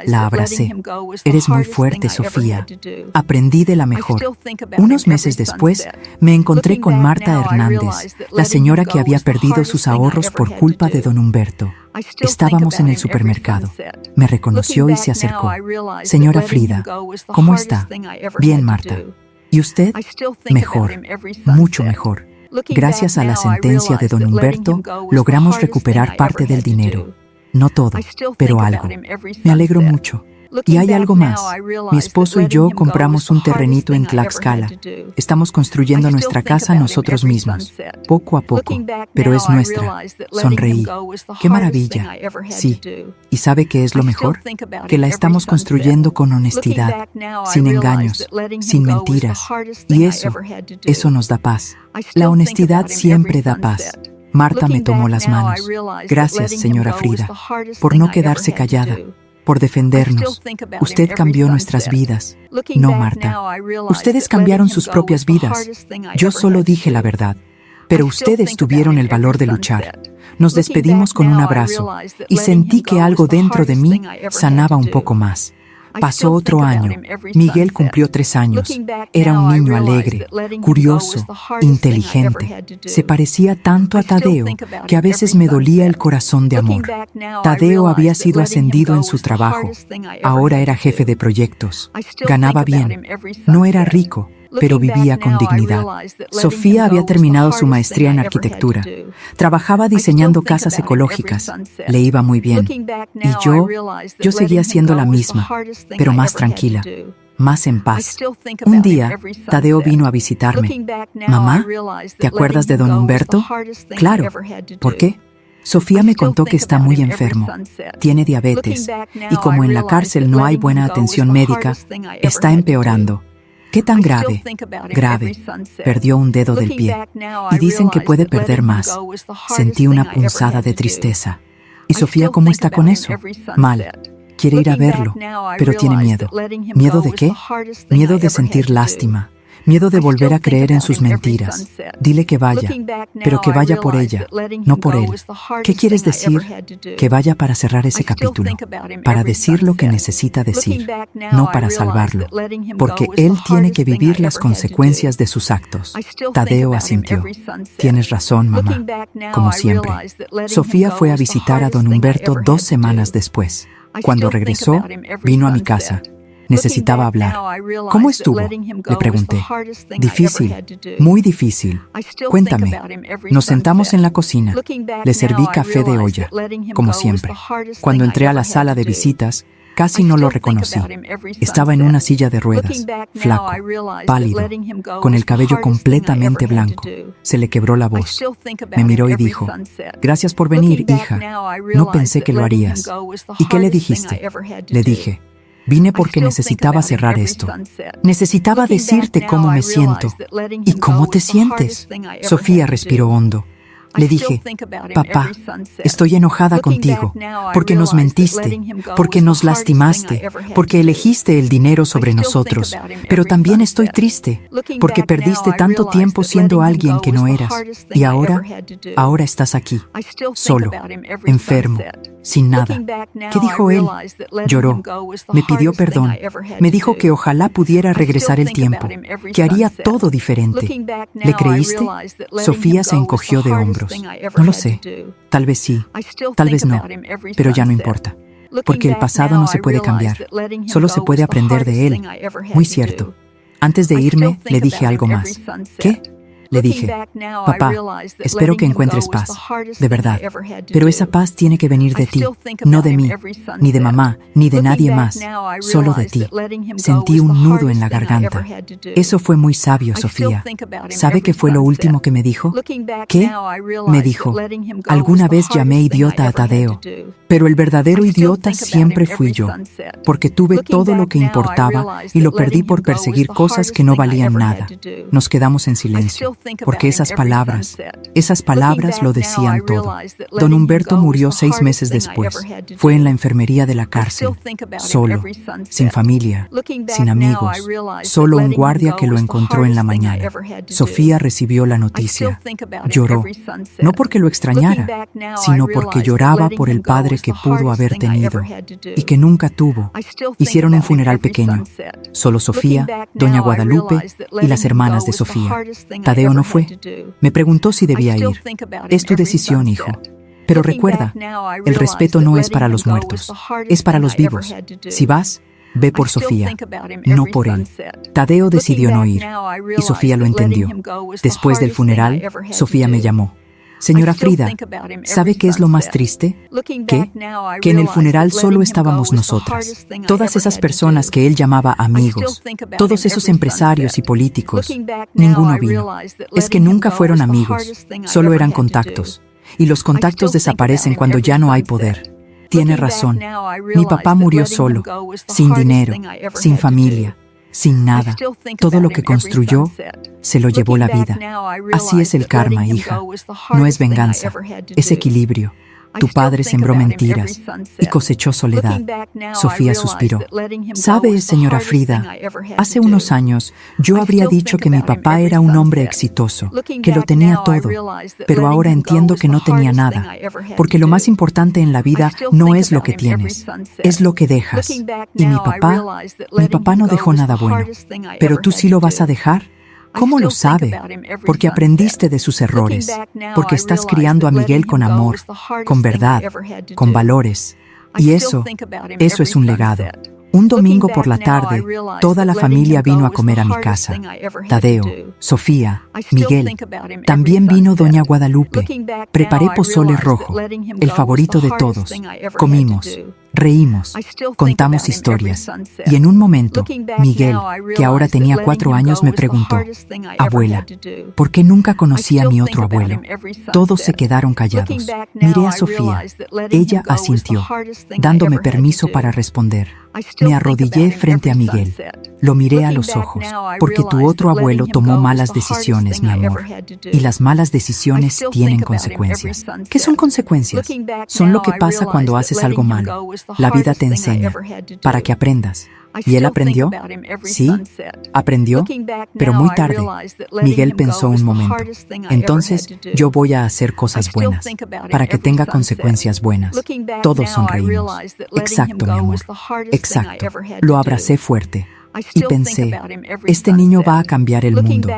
La abracé. Eres muy fuerte, Sofía. Aprendí de la mejor. Unos meses después, me encontré con Marta Hernández, la señora que había perdido sus ahorros por culpa de don Humberto. Estábamos en el supermercado. Me reconoció y se acercó. Señora Frida, ¿cómo está? Bien, Marta. ¿Y usted? Mejor, mucho mejor. Gracias a la sentencia de don Humberto, logramos recuperar parte del dinero. No todo, pero algo. Me alegro mucho. Y hay algo más. Mi esposo y yo compramos un terrenito en Tlaxcala. Estamos construyendo nuestra casa nosotros mismos, poco a poco, pero es nuestra. Sonreí. ¡Qué maravilla! Sí. ¿Y sabe qué es lo mejor? Que la estamos construyendo con honestidad, sin engaños, sin mentiras. Y eso nos da paz. La honestidad siempre da paz. Marta me tomó las manos. Gracias, señora Frida, por no quedarse callada, por defendernos. Usted cambió nuestras vidas. No, Marta. Ustedes cambiaron sus propias vidas. Yo solo dije la verdad. Pero ustedes tuvieron el valor de luchar. Nos despedimos con un abrazo y sentí que algo dentro de mí sanaba un poco más. Pasó otro año. Miguel cumplió 3 años. Era un niño alegre, curioso, inteligente. Se parecía tanto a Tadeo que a veces me dolía el corazón de amor. Tadeo había sido ascendido en su trabajo. Ahora era jefe de proyectos. Ganaba bien. No era rico, pero vivía con dignidad. Sofía había terminado su maestría en arquitectura. Trabajaba diseñando casas ecológicas. Le iba muy bien. Y yo seguía siendo la misma, pero más tranquila, más en paz. Un día, Tadeo vino a visitarme. «Mamá, ¿te acuerdas de don Humberto?» «Claro. ¿Por qué?» Sofía me contó que está muy enfermo, tiene diabetes, y como en la cárcel no hay buena atención médica, está empeorando. ¿Qué tan grave? Grave. Perdió un dedo del pie, y dicen que puede perder más. Sentí una punzada de tristeza. ¿Y Sofía cómo está con eso? Mal. Quiere ir a verlo, pero tiene miedo. ¿Miedo de qué? Miedo de sentir lástima. Miedo de volver a creer en sus mentiras. Dile que vaya, pero que vaya por ella, no por él. ¿Qué quieres decir? Que vaya para cerrar ese capítulo, para decir lo que necesita decir, no para salvarlo, porque él tiene que vivir las consecuencias de sus actos. Tadeo asintió. Tienes razón, mamá, como siempre. Sofía fue a visitar a don Humberto 2 semanas después. Cuando regresó, vino a mi casa. Necesitaba hablar. ¿Cómo estuvo?, le pregunté. Difícil, muy difícil. Cuéntame. Nos sentamos en la cocina. Le serví café de olla, como siempre. Cuando entré a la sala de visitas, casi no lo reconocí. Estaba en una silla de ruedas, flaco, pálido, con el cabello completamente blanco. Se le quebró la voz. Me miró y dijo: «Gracias por venir, hija. No pensé que lo harías». «¿Y qué le dijiste?». Le dije: «Vine porque necesitaba cerrar esto. Necesitaba decirte cómo me siento». «¿Y cómo te sientes?». Sofía respiró hondo. Le dije: «Papá, estoy enojada contigo, porque nos mentiste, porque nos lastimaste, porque elegiste el dinero sobre nosotros, pero también estoy triste, porque perdiste tanto tiempo siendo alguien que no eras, y ahora estás aquí, solo, enfermo, sin nada». ¿Qué dijo él? Lloró, me pidió perdón, me dijo que ojalá pudiera regresar el tiempo, que haría todo diferente. ¿Le creíste? Sofía se encogió de hombros. No lo sé, tal vez sí, tal vez no, pero ya no importa, porque el pasado no se puede cambiar, solo se puede aprender de él. Muy cierto. Antes de irme, le dije algo más. ¿Qué? Le dije: «Papá, espero que encuentres paz, de verdad, pero esa paz tiene que venir de ti, no de mí, ni de mamá, ni de nadie más, solo de ti». Sentí un nudo en la garganta. Eso fue muy sabio, Sofía. ¿Sabe qué fue lo último que me dijo? ¿Qué? Me dijo: «Alguna vez llamé idiota a Tadeo, pero el verdadero idiota siempre fui yo, porque tuve todo lo que importaba y lo perdí por perseguir cosas que no valían nada». Nos quedamos en silencio, porque esas palabras lo decían todo. Don Humberto murió 6 meses después. Fue en la enfermería de la cárcel, solo, sin familia, sin amigos, solo un guardia que lo encontró en la mañana. Sofía recibió la noticia. Lloró, no porque lo extrañara, sino porque lloraba por el padre que pudo haber tenido y que nunca tuvo. Hicieron un funeral pequeño, solo Sofía, doña Guadalupe y las hermanas de Sofía. Tadeo no fue. Me preguntó si debía ir. «Es tu decisión, hijo. Pero recuerda, el respeto no es para los muertos, es para los vivos. Si vas, ve por Sofía, no por él». Tadeo decidió no ir, y Sofía lo entendió. Después del funeral, Sofía me llamó. «Señora Frida, ¿sabe qué es lo más triste? ¿Qué? Que en el funeral solo estábamos nosotras. Todas esas personas que él llamaba amigos, todos esos empresarios y políticos, ninguno vino. Es que nunca fueron amigos, solo eran contactos. Y los contactos desaparecen cuando ya no hay poder». Tiene razón. Mi papá murió solo, sin dinero, sin familia, sin nada. Todo lo que construyó se lo llevó la vida. Así es el karma, hija. No es venganza, es equilibrio. Tu padre sembró mentiras y cosechó soledad. Sofía suspiró. ¿Sabe, señora Frida? Hace unos años yo habría dicho que mi papá era un hombre exitoso, que lo tenía todo, pero ahora entiendo que no tenía nada, porque lo más importante en la vida no es lo que tienes, es lo que dejas. Y mi papá no dejó nada bueno. ¿Pero tú sí lo vas a dejar? ¿Cómo lo sabe? Porque aprendiste de sus errores, porque estás criando a Miguel con amor, con verdad, con valores. Y eso es un legado. Un domingo por la tarde, toda la familia vino a comer a mi casa. Tadeo, Sofía, Miguel. También vino doña Guadalupe. Preparé pozole rojo, el favorito de todos. Comimos, reímos, contamos historias. Y en un momento, Miguel, que ahora tenía 4 años, me preguntó: «Abuela, ¿por qué nunca conocí a mi otro abuelo?» Todos se quedaron callados. Miré a Sofía. Ella asintió, dándome permiso para responder. Me arrodillé frente a Miguel. Lo miré a los ojos, porque tu otro abuelo tomó malas decisiones, mi amor. Y las malas decisiones tienen consecuencias. ¿Qué son consecuencias? Son lo que pasa cuando haces algo malo. La vida te enseña, para que aprendas. ¿Y él aprendió? Sí, aprendió, pero muy tarde. Miguel pensó un momento. Entonces, yo voy a hacer cosas buenas, para que tenga consecuencias buenas. Todos sonreímos. Exacto, mi amor. Exacto. Lo abracé fuerte. Y pensé, este niño va a cambiar el mundo,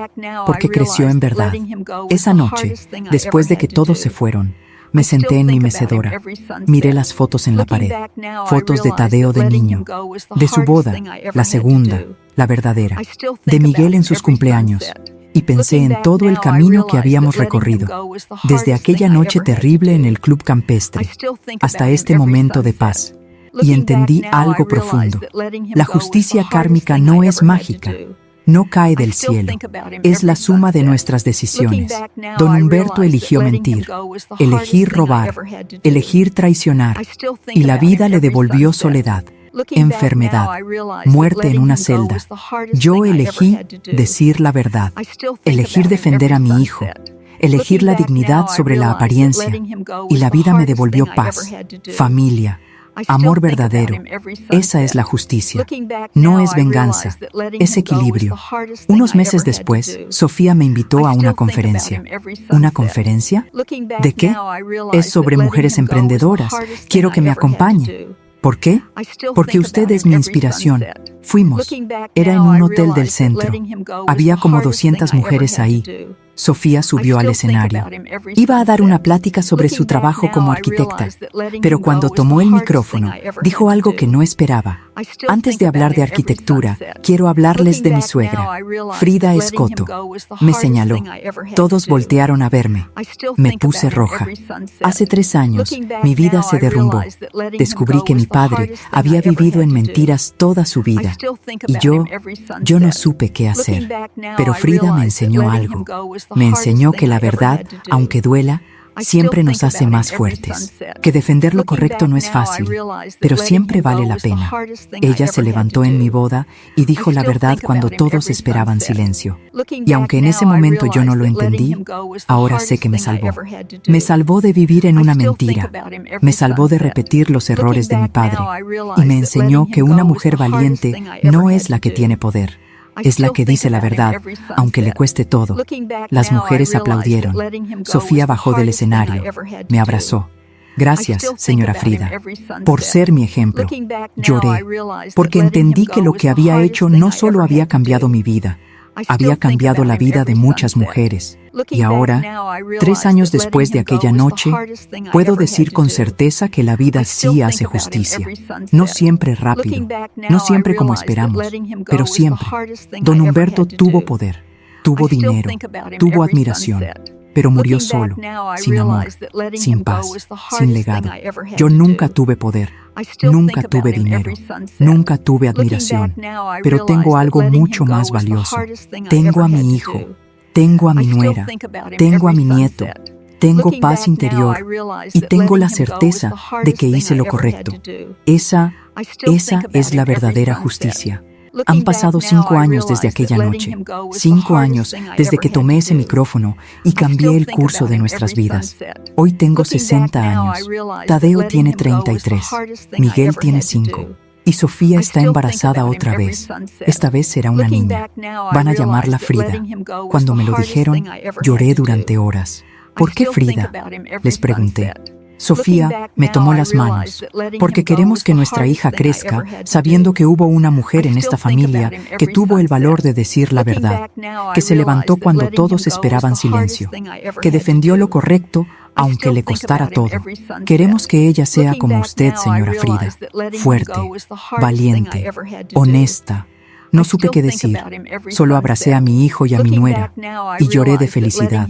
porque creció en verdad. Esa noche, después de que todos se fueron, me senté en mi mecedora, miré las fotos en la pared, fotos de Tadeo de niño, de su boda, la segunda, la verdadera, de Miguel en sus cumpleaños, y pensé en todo el camino que habíamos recorrido, desde aquella noche terrible en el club campestre, hasta este momento de paz. Y entendí algo profundo. La justicia kármica no es mágica. No cae del cielo, es la suma de nuestras decisiones. Don Humberto eligió mentir, elegir robar, elegir traicionar, y la vida le devolvió soledad, enfermedad, muerte en una celda. Yo elegí decir la verdad, elegir defender a mi hijo, elegir la dignidad sobre la apariencia, y la vida me devolvió paz, familia, amor verdadero. Esa es la justicia. No es venganza, es equilibrio. Unos meses después, Sofía me invitó a una conferencia. ¿Una conferencia? ¿De qué? Es sobre mujeres emprendedoras. Quiero que me acompañe. ¿Por qué? Porque usted es mi inspiración. Fuimos. Era en un hotel del centro. Había como 200 mujeres ahí. Sofía subió al escenario. Iba a dar una plática sobre su trabajo como arquitecta, pero cuando tomó el micrófono, dijo algo que no esperaba. Antes de hablar de arquitectura, quiero hablarles de mi suegra, Frida Escoto. Me señaló. Todos voltearon a verme. Me puse roja. Hace 3 años, mi vida se derrumbó. Descubrí que mi padre había vivido en mentiras toda su vida. Y yo no supe qué hacer. Pero Frida me enseñó algo. Me enseñó que la verdad, aunque duela, siempre nos hace más fuertes. Que defender lo correcto no es fácil, pero siempre vale la pena. Ella se levantó en mi boda y dijo la verdad cuando todos esperaban silencio. Y aunque en ese momento yo no lo entendí, ahora sé que me salvó. Me salvó de vivir en una mentira. Me salvó de repetir los errores de mi padre. Y me enseñó que una mujer valiente no es la que tiene poder. Es la que dice la verdad, aunque le cueste todo. Las mujeres aplaudieron. Sofía bajó del escenario. Me abrazó. Gracias, señora Frida, por ser mi ejemplo. Lloré, porque entendí que lo que había hecho no solo había cambiado mi vida, había cambiado la vida de muchas mujeres. Y ahora, 3 años después de aquella noche, puedo decir con certeza que la vida sí hace justicia. No siempre rápido, no siempre como esperamos, pero siempre. Don Humberto tuvo poder, tuvo dinero, tuvo admiración, pero murió solo, sin amor, sin paz, sin legado. Yo nunca tuve poder, nunca tuve dinero, nunca tuve admiración, pero tengo algo mucho más valioso. Tengo a mi hijo, tengo a mi nuera, tengo a mi nieto, tengo paz interior y tengo la certeza de que hice lo correcto. Esa es la verdadera justicia. Han pasado 5 años desde aquella noche, 5 años desde que tomé ese micrófono y cambié el curso de nuestras vidas. Hoy tengo 60 años, Tadeo tiene 33, Miguel tiene 5. Y Sofía está embarazada otra vez. Esta vez será una niña. Van a llamarla Frida. Cuando me lo dijeron, lloré durante horas. ¿Por qué Frida?, les pregunté. Sofía me tomó las manos, porque queremos que nuestra hija crezca sabiendo que hubo una mujer en esta familia que tuvo el valor de decir la verdad, que se levantó cuando todos esperaban silencio, que defendió lo correcto aunque le costara todo. Queremos que ella sea como usted, señora Frida, fuerte, valiente, honesta. No supe qué decir, solo abracé a mi hijo y a mi nuera y lloré de felicidad,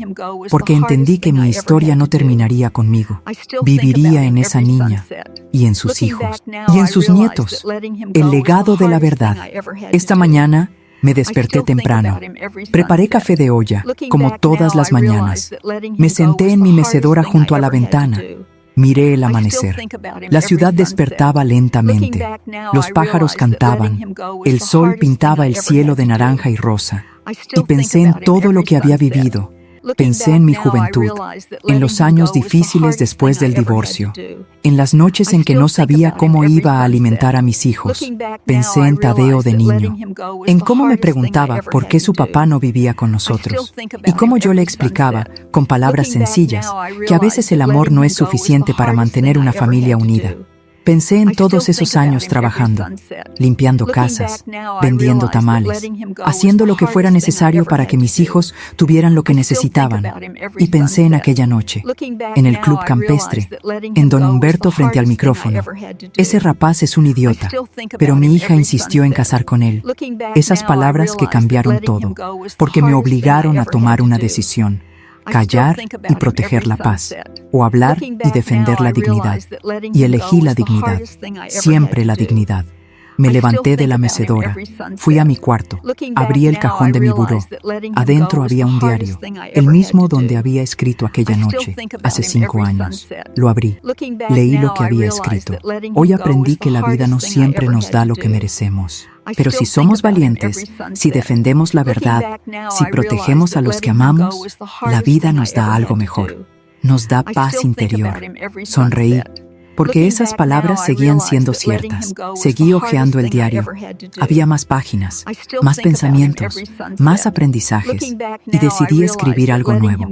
porque entendí que mi historia no terminaría conmigo. Viviría en esa niña y en sus hijos y en sus nietos, el legado de la verdad. Esta mañana me desperté temprano, preparé café de olla, como todas las mañanas. Me senté en mi mecedora junto a la ventana. Miré el amanecer. La ciudad despertaba lentamente. Los pájaros cantaban. El sol pintaba el cielo de naranja y rosa. Y pensé en todo lo que había vivido. Pensé en mi juventud, en los años difíciles después del divorcio, en las noches en que no sabía cómo iba a alimentar a mis hijos. Pensé en Tadeo de niño, en cómo me preguntaba por qué su papá no vivía con nosotros, y cómo yo le explicaba, con palabras sencillas, que a veces el amor no es suficiente para mantener una familia unida. Pensé en todos esos años trabajando, limpiando casas, vendiendo tamales, haciendo lo que fuera necesario para que mis hijos tuvieran lo que necesitaban. Y pensé en aquella noche, en el club campestre, en don Humberto frente al micrófono. Ese rapaz es un idiota, pero mi hija insistió en casar con él. Esas palabras que cambiaron todo, porque me obligaron a tomar una decisión. Callar y proteger la paz, o hablar y defender la dignidad. Y elegí la dignidad, siempre la dignidad. Me levanté de la mecedora, fui a mi cuarto, abrí el cajón de mi buró. Adentro había un diario, el mismo donde había escrito aquella noche, hace 5 años. Lo abrí, leí lo que había escrito. Hoy aprendí que la vida no siempre nos da lo que merecemos. Pero si somos valientes, si defendemos la verdad, si protegemos a los que amamos, la vida nos da algo mejor. Nos da paz interior. Sonreí, porque esas palabras seguían siendo ciertas. Seguí hojeando el diario. Había más páginas, más pensamientos, más aprendizajes, y decidí escribir algo nuevo,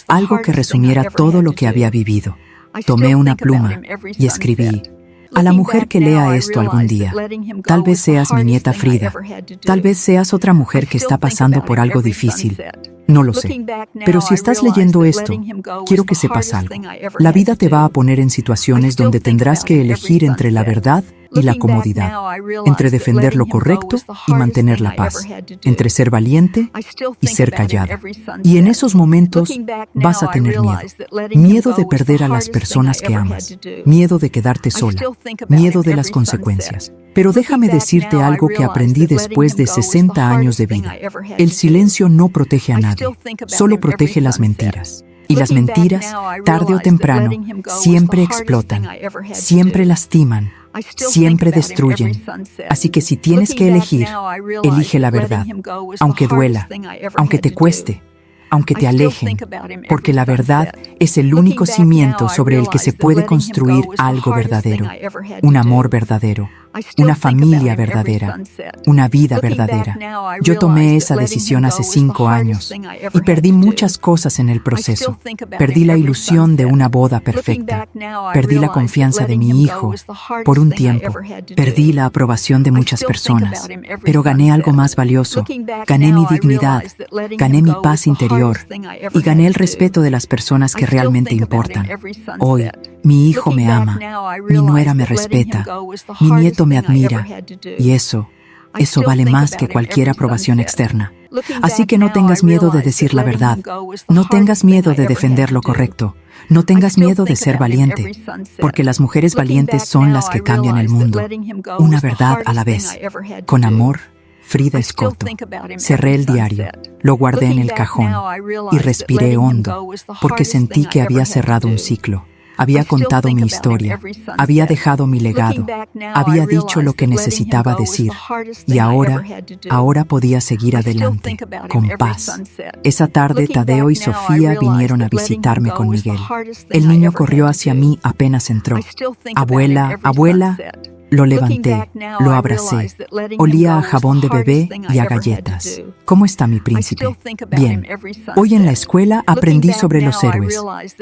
algo que resumiera todo lo que había vivido. Tomé una pluma y escribí: a la mujer que lea esto algún día, tal vez seas mi nieta Frida, tal vez seas otra mujer que está pasando por algo difícil. No lo sé. Pero si estás leyendo esto, quiero que sepas algo. La vida te va a poner en situaciones donde tendrás que elegir entre la verdad y la comodidad, entre defender lo correcto y mantener la paz, entre ser valiente y ser callado. Y en esos momentos vas a tener miedo. Miedo de perder a las personas que amas, miedo de quedarte sola, miedo de las consecuencias. Pero déjame decirte algo que aprendí después de 60 años de vida. El silencio no protege a nadie, solo protege las mentiras. Y las mentiras, tarde o temprano, siempre explotan, siempre lastiman, siempre destruyen. Así que si tienes que elegir, elige la verdad, aunque duela, aunque te cueste, aunque te alejen, porque la verdad es el único cimiento sobre el que se puede construir algo verdadero, un amor verdadero, una familia verdadera, una vida verdadera. Yo tomé esa decisión hace 5 años y perdí muchas cosas en el proceso. Perdí la ilusión de una boda perfecta, perdí la confianza de mi hijo por un tiempo, perdí la aprobación de muchas personas, pero gané algo más valioso, gané mi dignidad, gané mi paz interior y gané el respeto de las personas que realmente importan. Hoy, mi hijo me ama, mi nuera me respeta, mi nieto me admira, y eso vale más que cualquier aprobación externa. Así que no tengas miedo de decir la verdad, no tengas miedo de defender lo correcto, no tengas miedo de ser valiente, porque las mujeres valientes son las que cambian el mundo, una verdad a la vez. Con amor, Frida Escoto. Cerré el diario, lo guardé en el cajón y respiré hondo, porque sentí que había cerrado un ciclo. Había contado mi historia, había dejado mi legado, había dicho lo que necesitaba decir, y ahora podía seguir adelante, con paz. Esa tarde Tadeo y Sofía vinieron a visitarme con Miguel. El niño corrió hacia mí apenas entró. Abuela, abuela. Lo levanté, lo abracé. Olía a jabón de bebé y a galletas. ¿Cómo está mi príncipe? Bien. Hoy en la escuela aprendí sobre los héroes.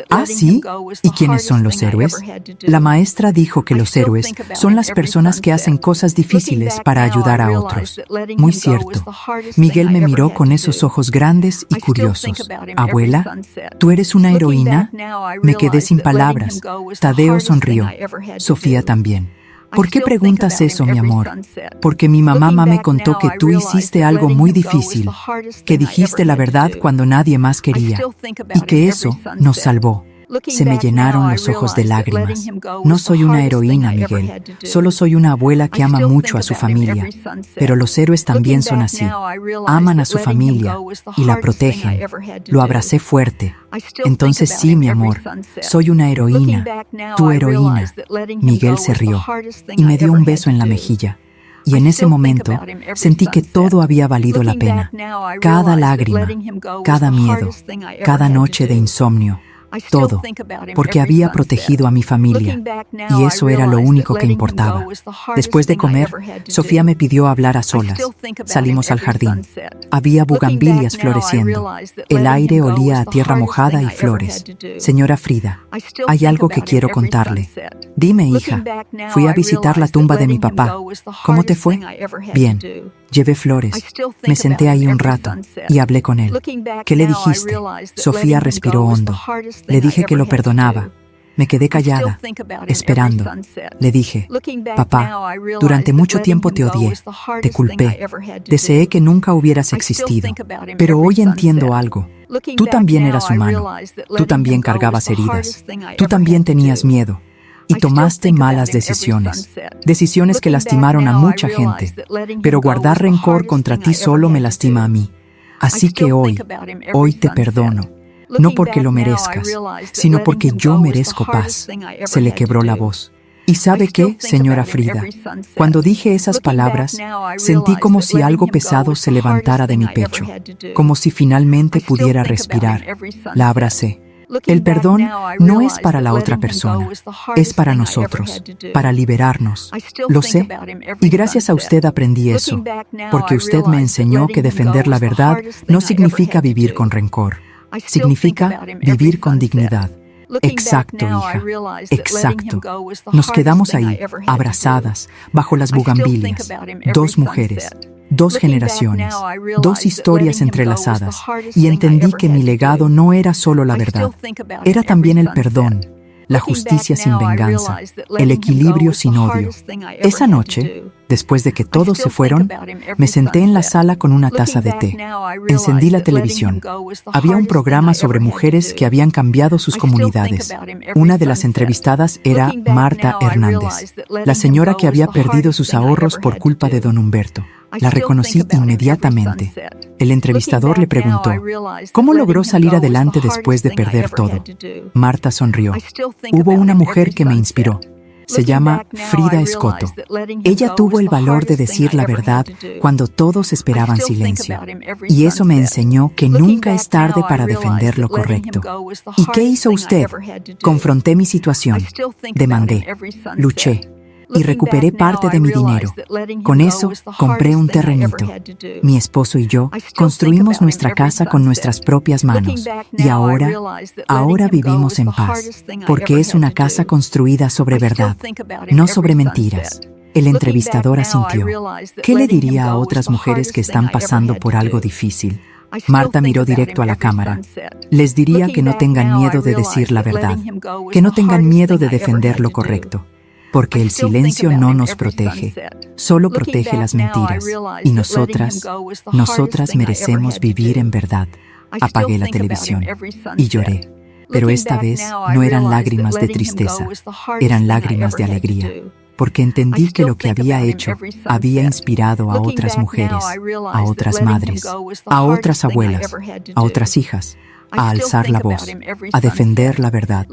¿Ah, sí? ¿Y quiénes son los héroes? La maestra dijo que los héroes son las personas que hacen cosas difíciles para ayudar a otros. Muy cierto. Miguel me miró con esos ojos grandes y curiosos. Abuela, ¿tú eres una heroína? Me quedé sin palabras. Tadeo sonrió. Sofía también. ¿Por qué preguntas eso, mi amor? Porque mi mamá me contó que tú hiciste algo muy difícil, que dijiste la verdad cuando nadie más quería, y que eso nos salvó. Se me llenaron los ojos de lágrimas. No soy una heroína, Miguel. Solo soy una abuela que ama mucho a su familia. Pero los héroes también son así. Aman a su familia y la protegen. Lo abracé fuerte. Entonces sí, mi amor, soy una heroína. Tu heroína. Miguel se rió y me dio un beso en la mejilla. Y en ese momento sentí que todo había valido la pena. Cada lágrima, cada miedo, cada noche de insomnio. Todo, porque había protegido a mi familia, y eso era lo único que importaba. Después de comer, Sofía me pidió hablar a solas. Salimos al jardín. Había bugambilias floreciendo. El aire olía a tierra mojada y flores. Señora Frida, hay algo que quiero contarle. Dime, hija. Fui a visitar la tumba de mi papá. ¿Cómo te fue? Bien. Llevé flores. Me senté ahí un rato y hablé con él. ¿Qué le dijiste? Sofía respiró hondo. Le dije que lo perdonaba. Me quedé callada, esperando. Le dije, papá, durante mucho tiempo te odié, te culpé, deseé que nunca hubieras existido. Pero hoy entiendo algo. Tú también eras humano. Tú también cargabas heridas. Tú también tenías miedo. Y tomaste malas decisiones. Decisiones que lastimaron a mucha gente. Pero guardar rencor contra ti solo me lastima a mí. Así que hoy te perdono. No porque lo merezcas, sino porque yo merezco paz. Se le quebró la voz. ¿Y sabe qué, señora Frida? Cuando dije esas palabras, sentí como si algo pesado se levantara de mi pecho, como si finalmente pudiera respirar. La abracé. El perdón no es para la otra persona, es para nosotros, para liberarnos. Lo sé, y gracias a usted aprendí eso, porque usted me enseñó que defender la verdad no significa vivir con rencor, significa vivir con dignidad. Exacto, hija, exacto. Nos quedamos ahí, abrazadas, bajo las bugambilias, dos mujeres. Dos generaciones, dos historias entrelazadas, y entendí que mi legado no era solo la verdad, era también el perdón, la justicia sin venganza, el equilibrio sin odio. Esa noche, después de que todos se fueron, me senté en la sala con una taza de té. Encendí la televisión. Había un programa sobre mujeres que habían cambiado sus comunidades. Una de las entrevistadas era Marta Hernández, la señora que había perdido sus ahorros por culpa de don Humberto. La reconocí inmediatamente. El entrevistador le preguntó, ¿cómo logró salir adelante después de perder todo? Marta sonrió. Hubo una mujer que me inspiró. Se llama Frida Escoto. Ella tuvo el valor de decir la verdad cuando todos esperaban silencio. Y eso me enseñó que nunca es tarde para defender lo correcto. ¿Y qué hizo usted? Confronté mi situación. Demandé. Luché. Y recuperé parte de mi dinero. Con eso, compré un terrenito. Mi esposo y yo construimos nuestra casa con nuestras propias manos. Y ahora vivimos en paz, porque es una casa construida sobre verdad, no sobre mentiras. El entrevistador asintió. ¿Qué le diría a otras mujeres que están pasando por algo difícil? Marta miró directo a la cámara. Les diría que no tengan miedo de decir la verdad, que no tengan miedo de defender lo correcto. Porque el silencio no nos protege, solo protege las mentiras. Y nosotras merecemos vivir en verdad. Apagué la televisión y lloré. Pero esta vez no eran lágrimas de tristeza, eran lágrimas de alegría. Porque entendí que lo que había hecho había inspirado a otras mujeres, a otras madres, a otras abuelas, a otras hijas, a alzar la voz, a defender la verdad,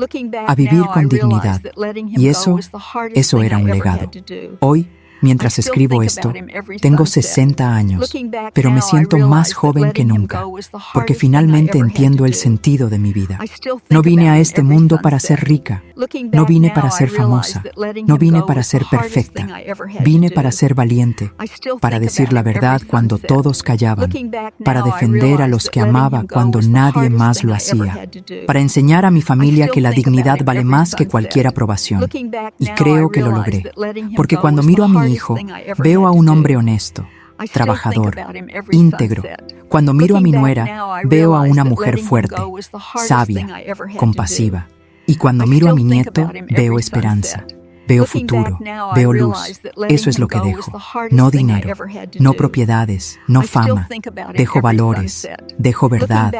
a vivir con dignidad. Y eso era un legado. Hoy, mientras escribo esto, tengo 60 años, pero me siento más joven que nunca, porque finalmente entiendo el sentido de mi vida. No vine a este mundo para ser rica, no vine para ser famosa, no vine para ser perfecta, vine para ser valiente, para decir la verdad cuando todos callaban, para defender a los que amaba cuando nadie más lo hacía, para enseñar a mi familia que la dignidad vale más que cualquier aprobación. Y creo que lo logré, porque cuando miro a mi hijo, veo a un hombre honesto, trabajador, íntegro. Cuando miro a mi nuera, veo a una mujer fuerte, sabia, compasiva. Y cuando miro a mi nieto, veo esperanza. Veo futuro, veo luz. Eso es lo que dejo. No dinero, no propiedades, no fama. Dejo valores, dejo verdad,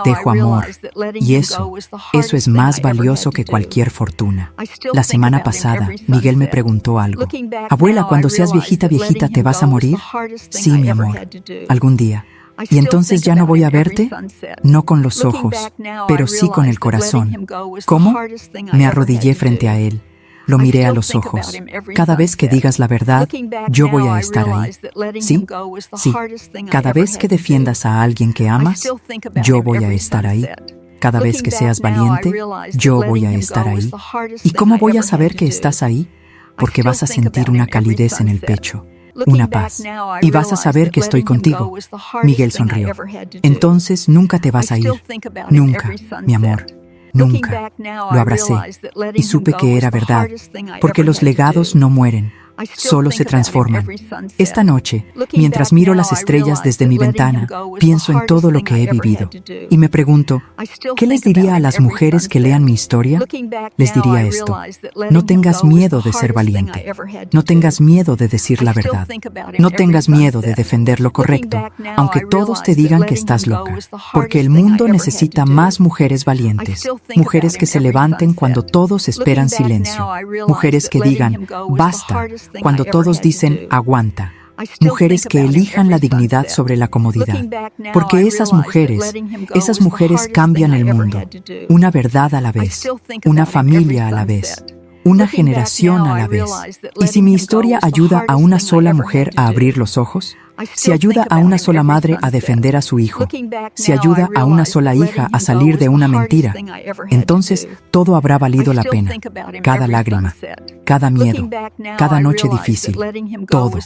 dejo amor. Y eso es más valioso que cualquier fortuna. La semana pasada, Miguel me preguntó algo. Abuela, cuando seas viejita, ¿te vas a morir? Sí, mi amor, algún día. ¿Y entonces ya no voy a verte? No con los ojos, pero sí con el corazón. ¿Cómo? Me arrodillé frente a él. Lo miré a los ojos. Cada vez que digas la verdad, yo voy a estar ahí. ¿Sí? Sí. Cada vez que defiendas a alguien que amas, yo voy a estar ahí. Cada vez que seas valiente, yo voy a estar ahí. ¿Y cómo voy a saber que estás ahí? Porque vas a sentir una calidez en el pecho, una paz. Y vas a saber que estoy contigo. Miguel sonrió. Entonces nunca te vas a ir. Nunca, mi amor. Nunca. Lo abracé y supe que era verdad, porque los legados no mueren, solo se transforman. Esta noche, mientras miro las estrellas desde mi ventana, pienso en todo lo que he vivido y me pregunto, ¿qué les diría a las mujeres que lean mi historia? Les diría esto: no tengas miedo de ser valiente, no tengas miedo de decir la verdad, no tengas miedo de defender lo correcto, aunque todos te digan que estás loca, porque el mundo necesita más mujeres valientes, mujeres que se levanten cuando todos esperan silencio, mujeres que digan, basta, cuando todos dicen aguanta, mujeres que elijan la dignidad sobre la comodidad, porque esas mujeres cambian el mundo, una verdad a la vez, una familia a la vez, una generación a la vez. ¿Y si mi historia ayuda a una sola mujer a abrir los ojos? Si ayuda a una sola madre a defender a su hijo, si ayuda a una sola hija a salir de una mentira, entonces todo habrá valido la pena. Cada lágrima, cada miedo, cada noche difícil, todo.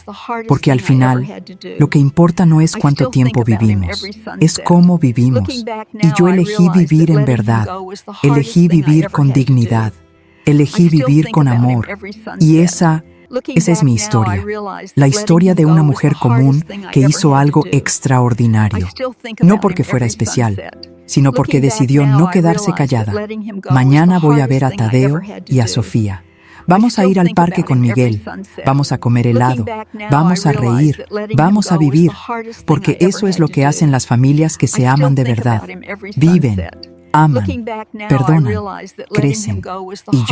Porque al final, lo que importa no es cuánto tiempo vivimos, es cómo vivimos. Y yo elegí vivir en verdad, elegí vivir con dignidad, elegí vivir con amor. Y esa es mi historia, la historia de una mujer común que hizo algo extraordinario, no porque fuera especial, sino porque decidió no quedarse callada. Mañana voy a ver a Tadeo y a Sofía. Vamos a ir al parque con Miguel, vamos a comer helado, vamos a reír, vamos a vivir, porque eso es lo que hacen las familias que se aman de verdad. Viven, aman, perdonan, crecen. Y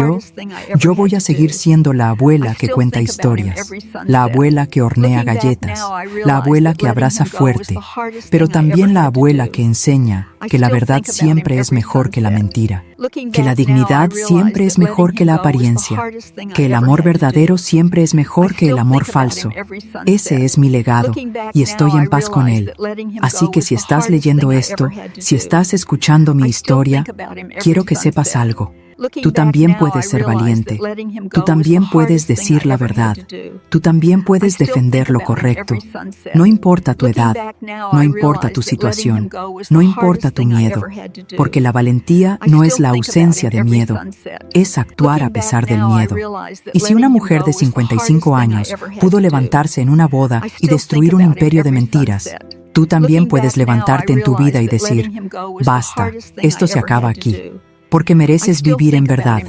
yo voy a seguir siendo la abuela que cuenta historias, la abuela que hornea galletas, la abuela que abraza fuerte, pero también la abuela que enseña que la verdad siempre es mejor que la mentira, que la dignidad siempre es mejor que la apariencia, que el amor verdadero siempre es mejor que el amor falso. Ese es mi legado y estoy en paz con él. Así que si estás leyendo esto, si estás escuchando mi historia, quiero que sepas algo. Tú también puedes ser valiente. Tú también puedes decir la verdad. Tú también puedes defender lo correcto. No importa tu edad, no importa tu situación, no importa tu miedo, porque la valentía no es la ausencia de miedo, es actuar a pesar del miedo. Y si una mujer de 55 años pudo levantarse en una boda y destruir un imperio de mentiras, tú también puedes levantarte en tu vida y decir, basta, esto se acaba aquí. Porque mereces vivir en verdad,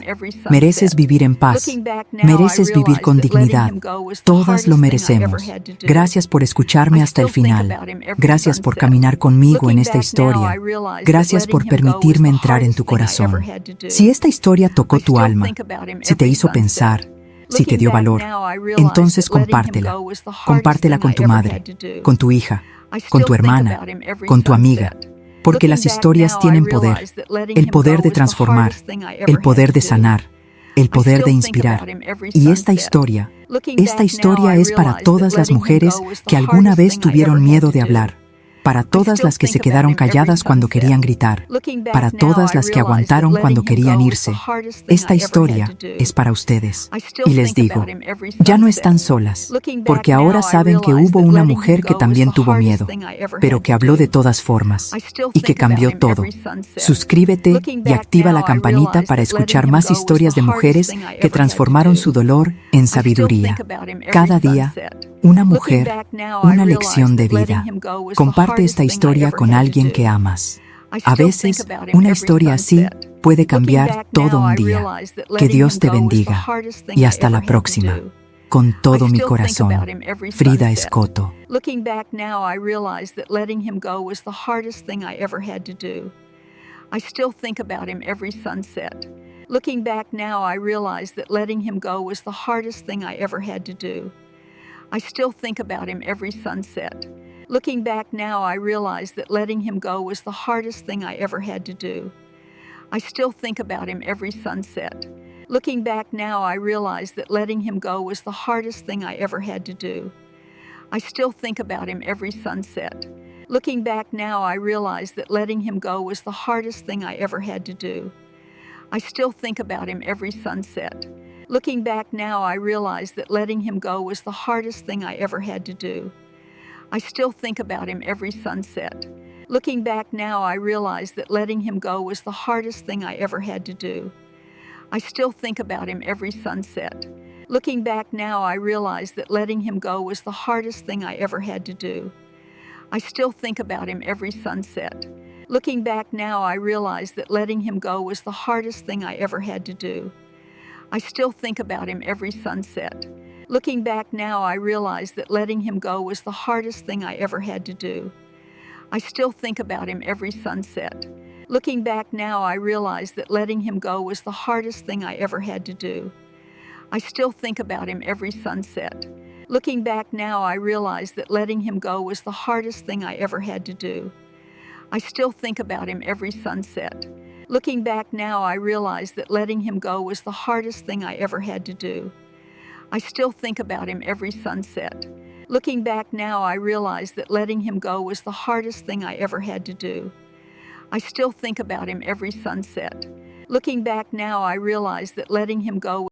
mereces vivir en paz, mereces vivir con dignidad. Todas lo merecemos. Gracias por escucharme hasta el final. Gracias por caminar conmigo en esta historia. Gracias por permitirme entrar en tu corazón. Si esta historia tocó tu alma, si te hizo pensar, si te dio valor, entonces compártela. Compártela con tu madre, con tu hija, con tu hermana, con tu amiga. porque las historias tienen poder, el poder de transformar, el poder de sanar, el poder de inspirar. Y esta historia es para todas las mujeres que alguna vez tuvieron miedo de hablar, para todas las que se quedaron calladas cuando querían gritar, para todas las que aguantaron cuando querían irse. Esta historia es para ustedes. Y les digo, ya no están solas, porque ahora saben que hubo una mujer que también tuvo miedo, pero que habló de todas formas y que cambió todo. Suscríbete y activa la campanita para escuchar más historias de mujeres que transformaron su dolor en sabiduría. Cada día, una mujer, una lección de vida. Comparte esta historia con alguien que amas. A veces, una historia así puede cambiar todo un día. Que Dios te bendiga. Y hasta la próxima. Con todo mi corazón, Frida Escoto. Looking back now, I realize that letting him go was the hardest thing I ever had to do. I still think about him every sunset. Looking back now, I realize that letting him go was the hardest thing I ever had to do. I still think about him every sunset. Looking back now, I realize that letting him go was the hardest thing I ever had to do. I still think about him every sunset. Looking back now, I realize that letting him go was the hardest thing I ever had to do. I still think about him every sunset. Looking back now, I realize that letting him go was the hardest thing I ever had to do. I still think about him every sunset. Looking back now, I realize that letting him go was the hardest thing I ever had to do. I still think about him every sunset. Looking back now, I realize that letting him go was the hardest thing I ever had to do. I still think about him every sunset. Looking back now, I realize that letting him go was the hardest thing I ever had to do. I still think about him every sunset. Looking back now, I realize that letting him go was the hardest thing I ever had to do. I still think about him every sunset. Looking back now, I realize that letting him go was the hardest thing I ever had to do. I still think about him every sunset. Looking back now, I realize that letting him go was the hardest thing I ever had to do. I still think about him every sunset. Looking back now, I realize that letting him go was the hardest thing I ever had to do. I still think about him every sunset. Looking back now, I realize that letting him go was the hardest thing I ever had to do. I still think about him every sunset. Looking back now, I realize that letting him go was the hardest thing I ever had to do. I still think about him every sunset. Looking back now, I realize that letting him go